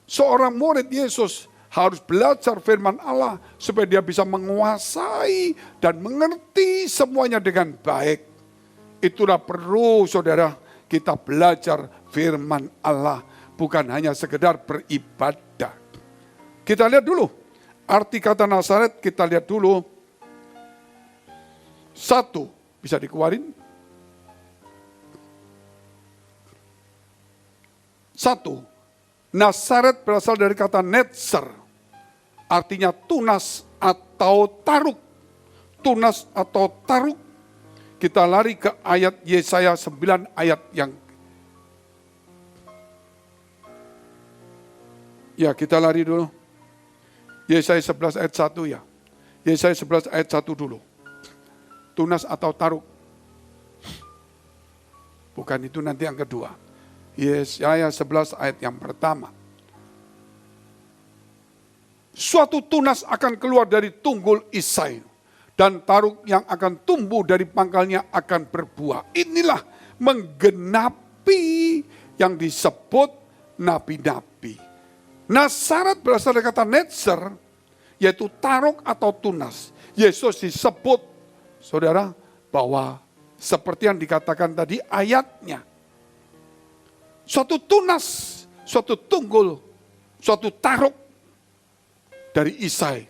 Seorang murid Yesus harus belajar firman Allah supaya dia bisa menguasai dan mengerti semuanya dengan baik. Itulah perlu saudara kita belajar firman Allah, bukan hanya sekedar beribadah. Kita lihat dulu arti kata Nazaret, kita lihat dulu. Satu, bisa dikeluarin? Satu, Nazaret berasal dari kata netzer, artinya tunas atau taruk. Tunas atau taruk. Kita lari ke ayat Yesaya 9 ayat yang ya kita lari dulu. Yesaya 11 ayat 1 ya. Yesaya 11 ayat 1 dulu. Tunas atau taruk. Bukan itu nanti yang kedua. Yesaya 11 ayat yang pertama. Suatu tunas akan keluar dari tunggul Isai. Dan taruk yang akan tumbuh dari pangkalnya akan berbuah. Inilah menggenapi yang disebut nabi-nabi. Nazaret berasal dari kata netzer, yaitu taruk atau tunas. Yesus disebut, saudara, bahwa seperti yang dikatakan tadi ayatnya. Suatu tunas, suatu tunggul, suatu taruk dari Isai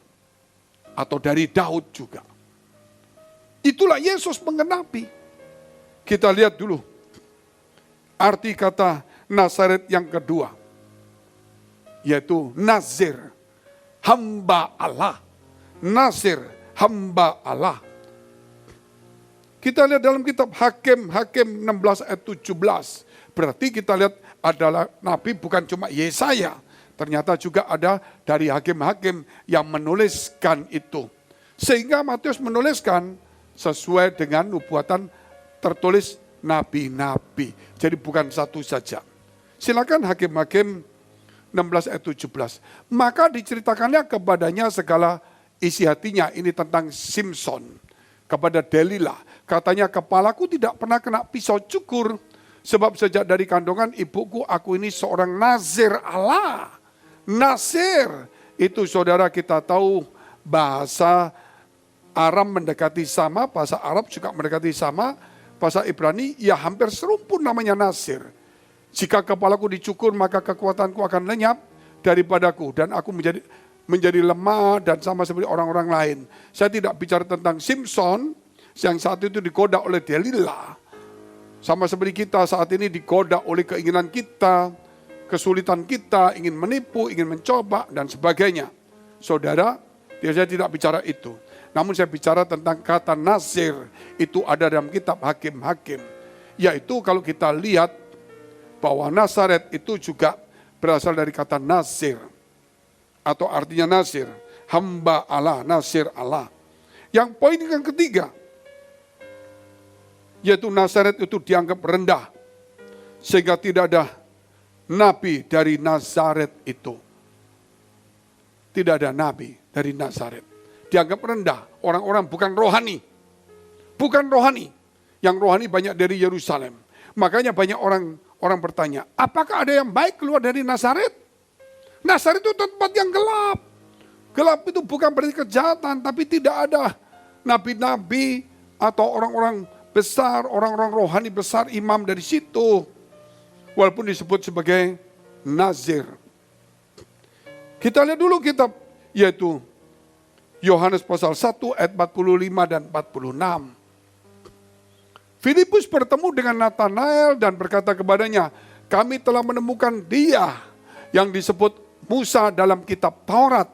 atau dari Daud juga. Itulah Yesus menggenapi. Kita lihat dulu arti kata Nazaret yang kedua, yaitu Nazir, hamba Allah. Nazir, hamba Allah. Kita lihat dalam kitab Hakim 16 ayat 17. Berarti kita lihat adalah nabi bukan cuma Yesaya. Ternyata juga ada dari hakim-hakim yang menuliskan itu. Sehingga Matius menuliskan sesuai dengan nubuatan tertulis nabi-nabi. Jadi bukan satu saja. Silakan Hakim-hakim 16 ayat 17. Maka diceritakannya kepadanya segala isi hatinya. Ini tentang Simson. Kepada Delila. Katanya, kepalaku tidak pernah kena pisau cukur. Sebab sejak dari kandungan ibuku aku ini seorang nazir Allah. Nazir. Itu saudara kita tahu bahasa Aram mendekati sama, bahasa Arab juga mendekati sama, bahasa Ibrani ya hampir serumpun namanya Nazir. Jika kepalaku dicukur maka kekuatanku akan lenyap daripadaku dan aku menjadi lemah dan sama seperti orang-orang lain. Saya tidak bicara tentang Simson yang saat itu digoda oleh Delila. Sama seperti kita saat ini digoda oleh keinginan kita, kesulitan kita, ingin menipu, ingin mencoba dan sebagainya. Saudara, saya tidak bicara itu. Namun saya bicara tentang kata Nazir, itu ada dalam kitab Hakim-hakim. Yaitu kalau kita lihat bahwa Nazaret itu juga berasal dari kata Nazir. Atau artinya Nazir, hamba Allah, Nazir Allah. Yang poin yang ketiga, yaitu Nazaret itu dianggap rendah. Sehingga tidak ada nabi dari Nazaret itu. Tidak ada nabi dari Nazaret. Dianggap rendah, orang-orang bukan rohani. Bukan rohani. Yang rohani banyak dari Yerusalem. Makanya banyak orang bertanya, apakah ada yang baik keluar dari Nazaret? Nazaret itu tempat yang gelap. Gelap itu bukan berarti kejahatan, tapi tidak ada nabi-nabi atau orang-orang besar, orang-orang rohani besar, imam dari situ. Walaupun disebut sebagai Nazir. Kita lihat dulu kitab, yaitu Yohanes pasal 1 ayat 45 dan 46. Filipus bertemu dengan Nathanael dan berkata kepadanya, kami telah menemukan dia yang disebut Musa dalam kitab Taurat.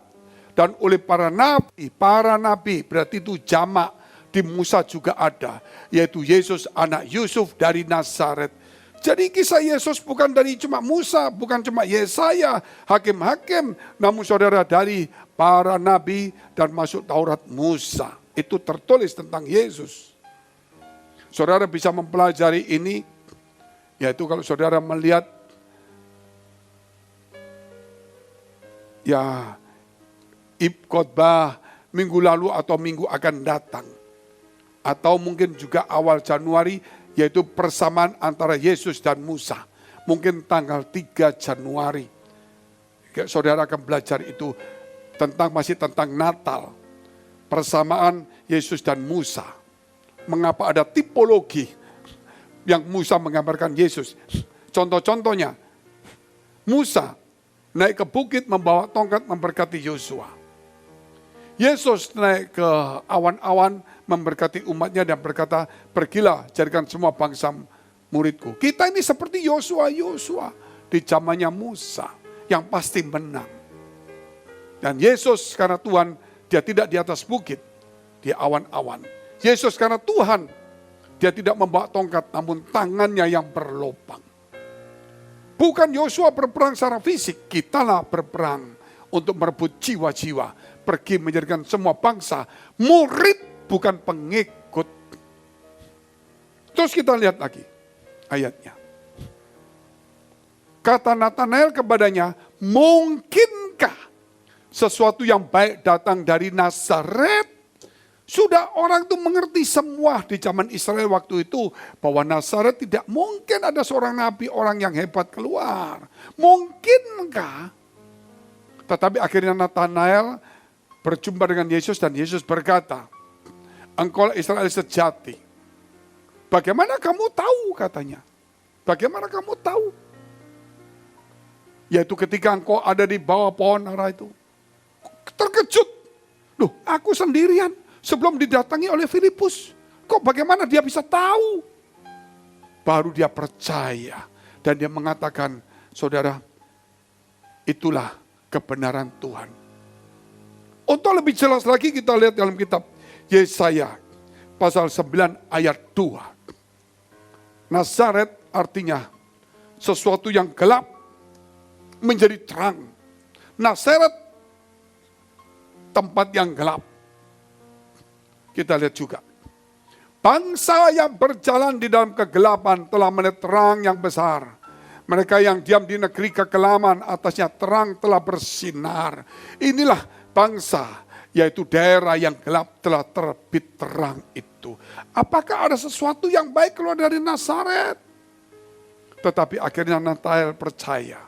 Dan oleh para nabi berarti itu jamak di Musa juga ada, yaitu Yesus anak Yusuf dari Nazaret. Jadi kisah Yesus bukan dari cuma Musa, bukan cuma Yesaya, hakim-hakim, namun saudara dari para nabi dan masuk Taurat Musa. Itu tertulis tentang Yesus. Saudara bisa mempelajari ini, yaitu kalau saudara melihat ya khotbah minggu lalu atau minggu akan datang. Atau mungkin juga awal Januari, yaitu persamaan antara Yesus dan Musa. Mungkin tanggal 3 Januari. Saudara akan belajar itu masih tentang Natal. Persamaan Yesus dan Musa. Mengapa ada tipologi yang Musa menggambarkan Yesus. Contoh-contohnya, Musa naik ke bukit membawa tongkat memberkati Yosua. Yesus naik ke awan-awan memberkati umatnya dan berkata, pergilah jadikan semua bangsa muridku. Kita ini seperti Yosua di zamannya Musa yang pasti menang. Dan Yesus karena Tuhan, dia tidak di atas bukit, di awan-awan. Yesus karena Tuhan, dia tidak membawa tongkat namun tangannya yang berlopang. Bukan Yosua berperang secara fisik, kitalah berperang untuk merebut jiwa-jiwa. Pergi menjadikan semua bangsa murid, bukan pengikut. Terus kita lihat lagi ayatnya. Kata Natanael kepadanya, mungkinkah sesuatu yang baik datang dari Nazaret? Sudah orang itu mengerti semua di zaman Israel waktu itu, bahwa Nazaret tidak mungkin ada seorang nabi, orang yang hebat keluar. Mungkinkah? Tetapi akhirnya Natanael berjumpa dengan Yesus dan Yesus berkata, engkau Israel sejati. Bagaimana kamu tahu katanya? Bagaimana kamu tahu? Yaitu ketika engkau ada di bawah pohon ara itu. Terkejut. Loh, aku sendirian sebelum didatangi oleh Filipus. Kok bagaimana dia bisa tahu? Baru dia percaya. Dan dia mengatakan, saudara, itulah kebenaran Tuhan. Untuk lebih jelas lagi kita lihat dalam kitab Yesaya pasal 9 ayat 2. Nazaret artinya sesuatu yang gelap menjadi terang. Nazaret tempat yang gelap. Kita lihat juga. Bangsa yang berjalan di dalam kegelapan telah melihat terang yang besar. Mereka yang diam di negeri kekelaman atasnya terang telah bersinar. Inilah bangsa, yaitu daerah yang gelap telah terbit terang itu. Apakah ada sesuatu yang baik keluar dari Nazaret? Tetapi akhirnya Natanael percaya.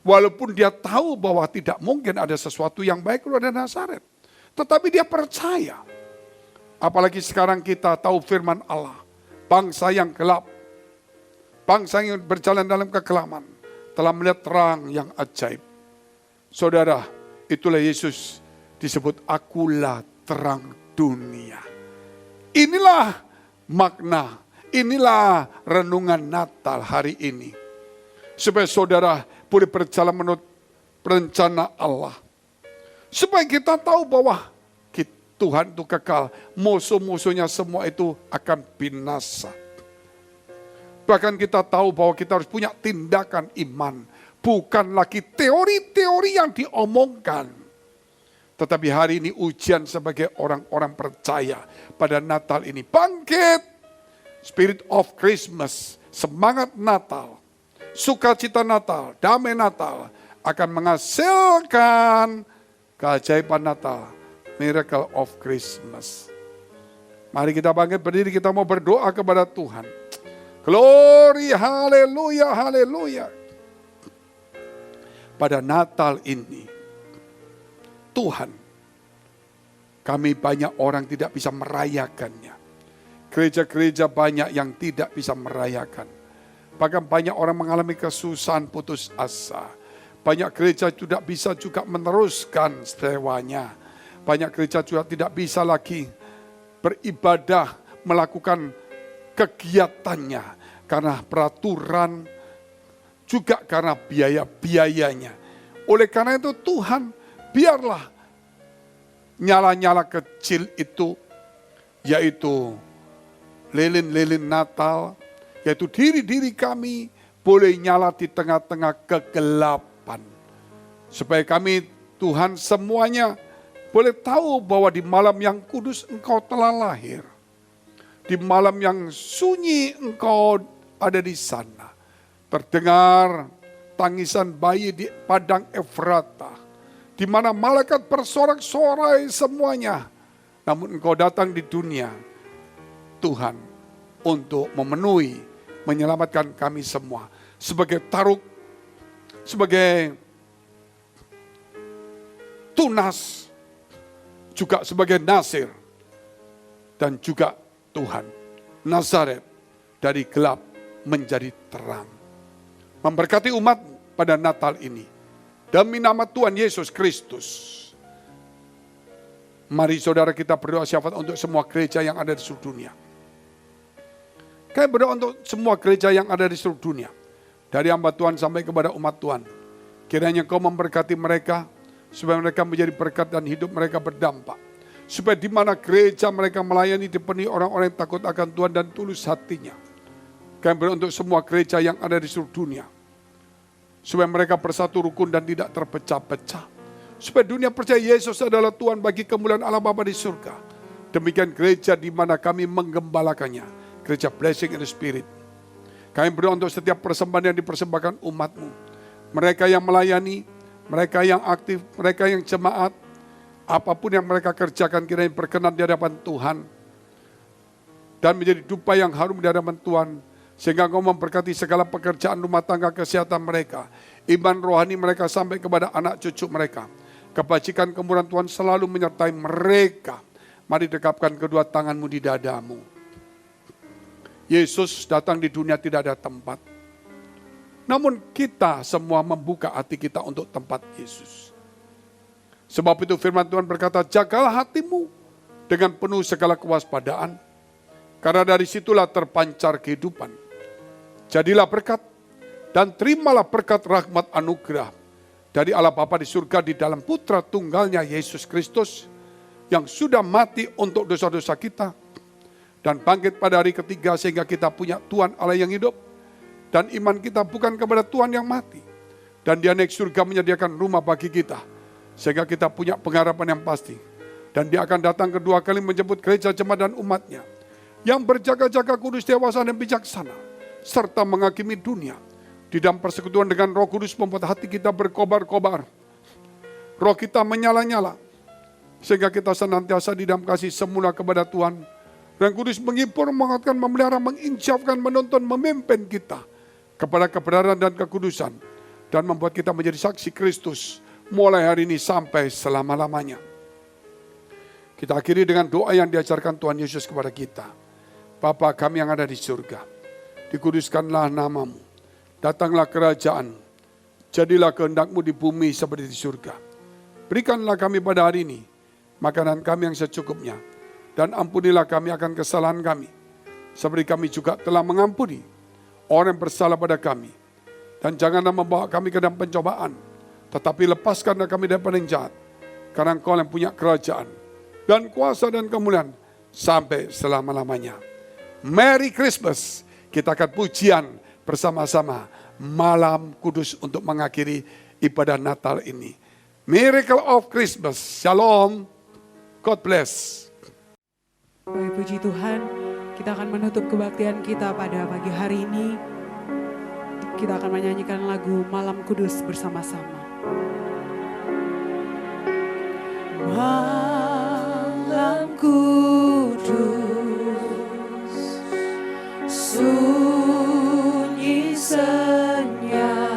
Walaupun dia tahu bahwa tidak mungkin ada sesuatu yang baik keluar dari Nazaret. Tetapi dia percaya. Apalagi sekarang kita tahu firman Allah. Bangsa yang gelap. Bangsa yang berjalan dalam kekelaman. Telah melihat terang yang ajaib. Saudara, itulah Yesus disebut akulah terang dunia. Inilah makna, inilah renungan Natal hari ini. Supaya saudara boleh berjalan menurut rencana Allah. Supaya kita tahu bahwa Tuhan itu kekal. Musuh-musuhnya semua itu akan binasa. Bahkan kita tahu bahwa kita harus punya tindakan iman. Bukan lagi teori-teori yang diomongkan. Tetapi hari ini ujian sebagai orang-orang percaya pada Natal ini. Bangkit, spirit of Christmas, semangat Natal, sukacita Natal, damai Natal akan menghasilkan keajaiban Natal, miracle of Christmas. Mari kita bangkit berdiri, kita mau berdoa kepada Tuhan. Glory, haleluya, haleluya. Pada Natal ini, Tuhan, kami banyak orang tidak bisa merayakannya. Gereja-gereja banyak yang tidak bisa merayakan. Bahkan banyak orang mengalami kesusahan, putus asa. Banyak gereja tidak bisa juga meneruskan sewanya. Banyak gereja juga tidak bisa lagi beribadah, melakukan kegiatannya. Karena peraturan, juga karena biaya-biayanya. Oleh karena itu Tuhan, biarlah nyala-nyala kecil itu yaitu lilin-lilin Natal, yaitu diri-diri kami boleh nyala di tengah-tengah kegelapan. Supaya kami, Tuhan, semuanya boleh tahu bahwa di malam yang kudus Engkau telah lahir. Di malam yang sunyi Engkau ada di sana. Terdengar tangisan bayi di padang Efrata, di mana malaikat bersorak-sorai semuanya. Namun Engkau datang di dunia, Tuhan, untuk memenuhi, menyelamatkan kami semua. Sebagai taruk, sebagai tunas, juga sebagai nasir, dan juga Tuhan, Nazaret, dari gelap menjadi terang. Memberkati umat pada Natal ini, demi nama Tuhan Yesus Kristus. Mari saudara kita berdoa syafaat untuk semua gereja yang ada di seluruh dunia. Kami berdoa untuk semua gereja yang ada di seluruh dunia. Dari hamba Tuhan sampai kepada umat Tuhan. Kiranya Kau memberkati mereka, supaya mereka menjadi berkat dan hidup mereka berdampak. Supaya di mana gereja mereka melayani dipenuhi orang-orang yang takut akan Tuhan dan tulus hatinya. Kami berdoa untuk semua gereja yang ada di seluruh dunia. Supaya mereka bersatu rukun dan tidak terpecah-pecah. Supaya dunia percaya Yesus adalah Tuhan bagi kemuliaan Allah Bapa di surga. Demikian gereja di mana kami menggembalakannya. Gereja Blessing in the Spirit. Kami berdoa untuk setiap persembahan yang dipersembahkan umat-Mu. Mereka yang melayani, mereka yang aktif, mereka yang jemaat, apapun yang mereka kerjakan kiranya berkenan di hadapan Tuhan. Dan menjadi dupa yang harum di hadapan Tuhan. Sehingga Engkau memberkati segala pekerjaan rumah tangga, kesehatan mereka. Iman rohani mereka sampai kepada anak cucu mereka. Kebajikan kemurahan Tuhan selalu menyertai mereka. Mari dekapkan kedua tangan-Mu di dadamu. Yesus datang di dunia tidak ada tempat. Namun kita semua membuka hati kita untuk tempat Yesus. Sebab itu firman Tuhan berkata, jagalah hatimu dengan penuh segala kewaspadaan. Karena dari situlah terpancar kehidupan. Jadilah berkat dan terimalah berkat rahmat anugerah dari Allah Bapa di surga di dalam Putra Tunggalnya Yesus Kristus yang sudah mati untuk dosa-dosa kita dan bangkit pada hari ketiga sehingga kita punya Tuhan Allah yang hidup dan iman kita bukan kepada Tuhan yang mati dan Dia naik surga menyediakan rumah bagi kita sehingga kita punya pengharapan yang pasti dan Dia akan datang kedua kali menjemput gereja jemaat dan umatnya yang berjaga-jaga kudus, dewasa dan bijaksana serta menghakimi dunia di dalam persekutuan dengan Roh Kudus membuat hati kita berkobar-kobar, roh kita menyala-nyala sehingga kita senantiasa di dalam kasih semula kepada Tuhan. Dan Kudus menghibur, menguatkan, memelihara, menginsyafkan, menuntun, memimpin kita kepada kebenaran dan kekudusan. Dan membuat kita menjadi saksi Kristus mulai hari ini sampai selama-lamanya. Kita akhiri dengan doa yang diajarkan Tuhan Yesus kepada kita. Bapa kami yang ada di surga, dikuduskanlah nama-Mu, datanglah kerajaan, jadilah kehendak-Mu di bumi seperti di surga. Berikanlah kami pada hari ini makanan kami yang secukupnya. Dan ampunilah kami akan kesalahan kami. Seperti kami juga telah mengampuni orang yang bersalah pada kami. Dan janganlah membawa kami ke dalam pencobaan. Tetapi lepaskanlah kami daripada yang jahat. Karena Engkau yang punya kerajaan. Dan kuasa dan kemuliaan. Sampai selama-lamanya. Merry Christmas. Kita akan pujian bersama-sama. Malam kudus untuk mengakhiri ibadah Natal ini. Miracle of Christmas. Shalom. God bless. Baik, puji Tuhan, kita akan menutup kebaktian kita pada pagi hari ini. Kita akan menyanyikan lagu Malam Kudus bersama-sama. Malam kudus, sunyi senyap,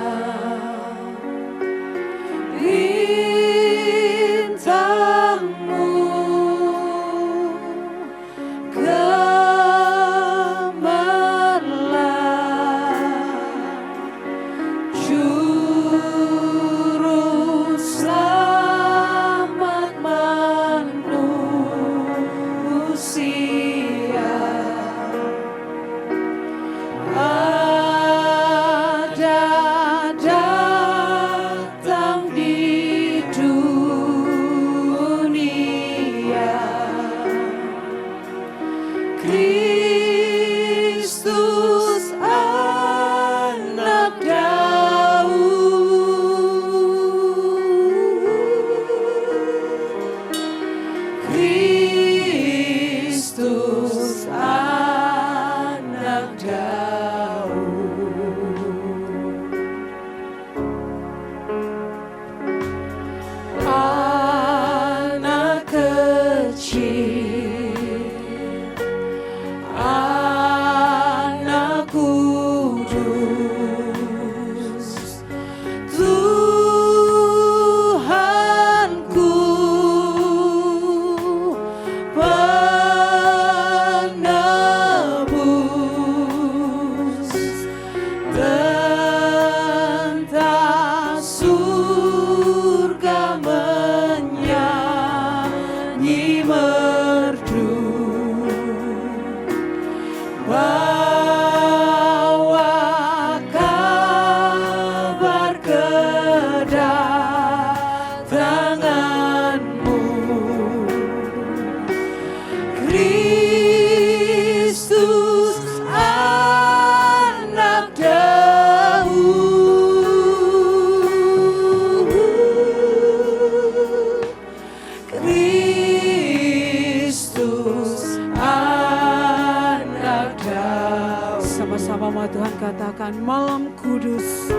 Sama-sama mau Tuhan katakan malam kudus.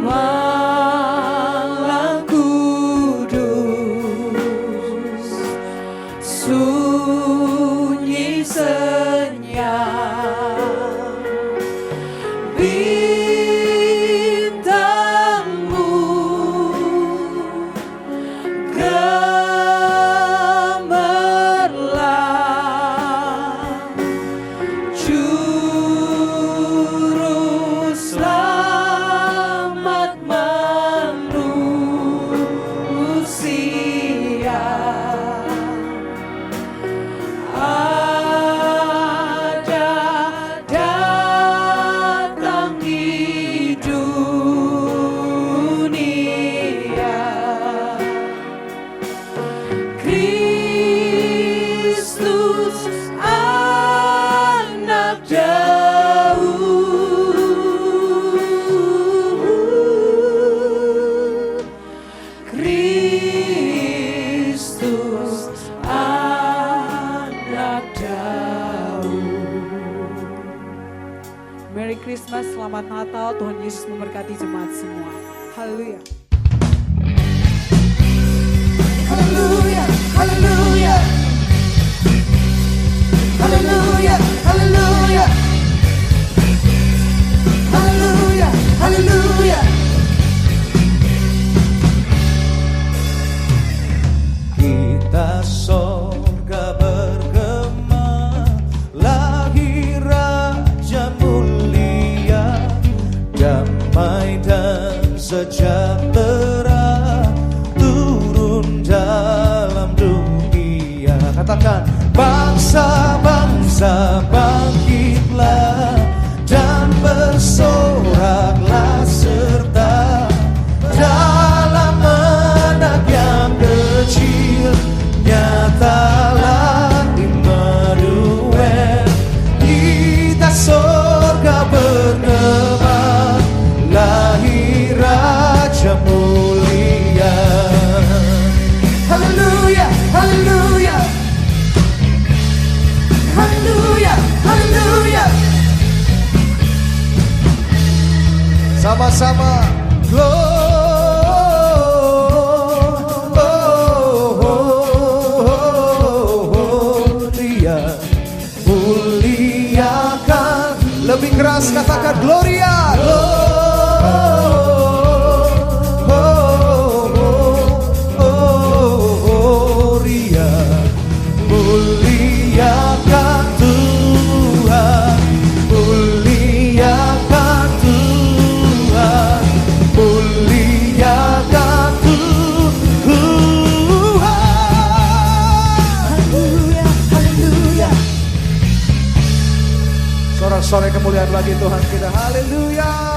Malam kudus, sunyi senyap, bintangmu gemerlap, juru selamat manusia. Ada datang di dunia, Kristus anak Daud, Kristus anak Daud. Merry Christmas, selamat Natal, Tuhan Yesus memberkati jemaat semua. Haleluya. Haleluya, haleluya. Haleluya, haleluya. Haleluya, haleluya. Kita sorga bergema, lahir Raja mulia, damai dan sejahtera turun dalam dunia. Katakan, bangsa-bangsa bangkitlah dan bersoraklah serta dalam anak yang kecil, nyatalah Immanuel. Kita sorga bergema, lahir Raja mulia. Haleluya, haleluya. Haleluya, haleluya. Sama-sama Gloria, muliakan. Lebih keras katakan Gloria. Gloria, muliakan Tuhan, muliakan Tuhan, muliakan Tuhan. Haleluya, haleluya. Sorak-sorai kemuliaan bagi Tuhan kita. Haleluya.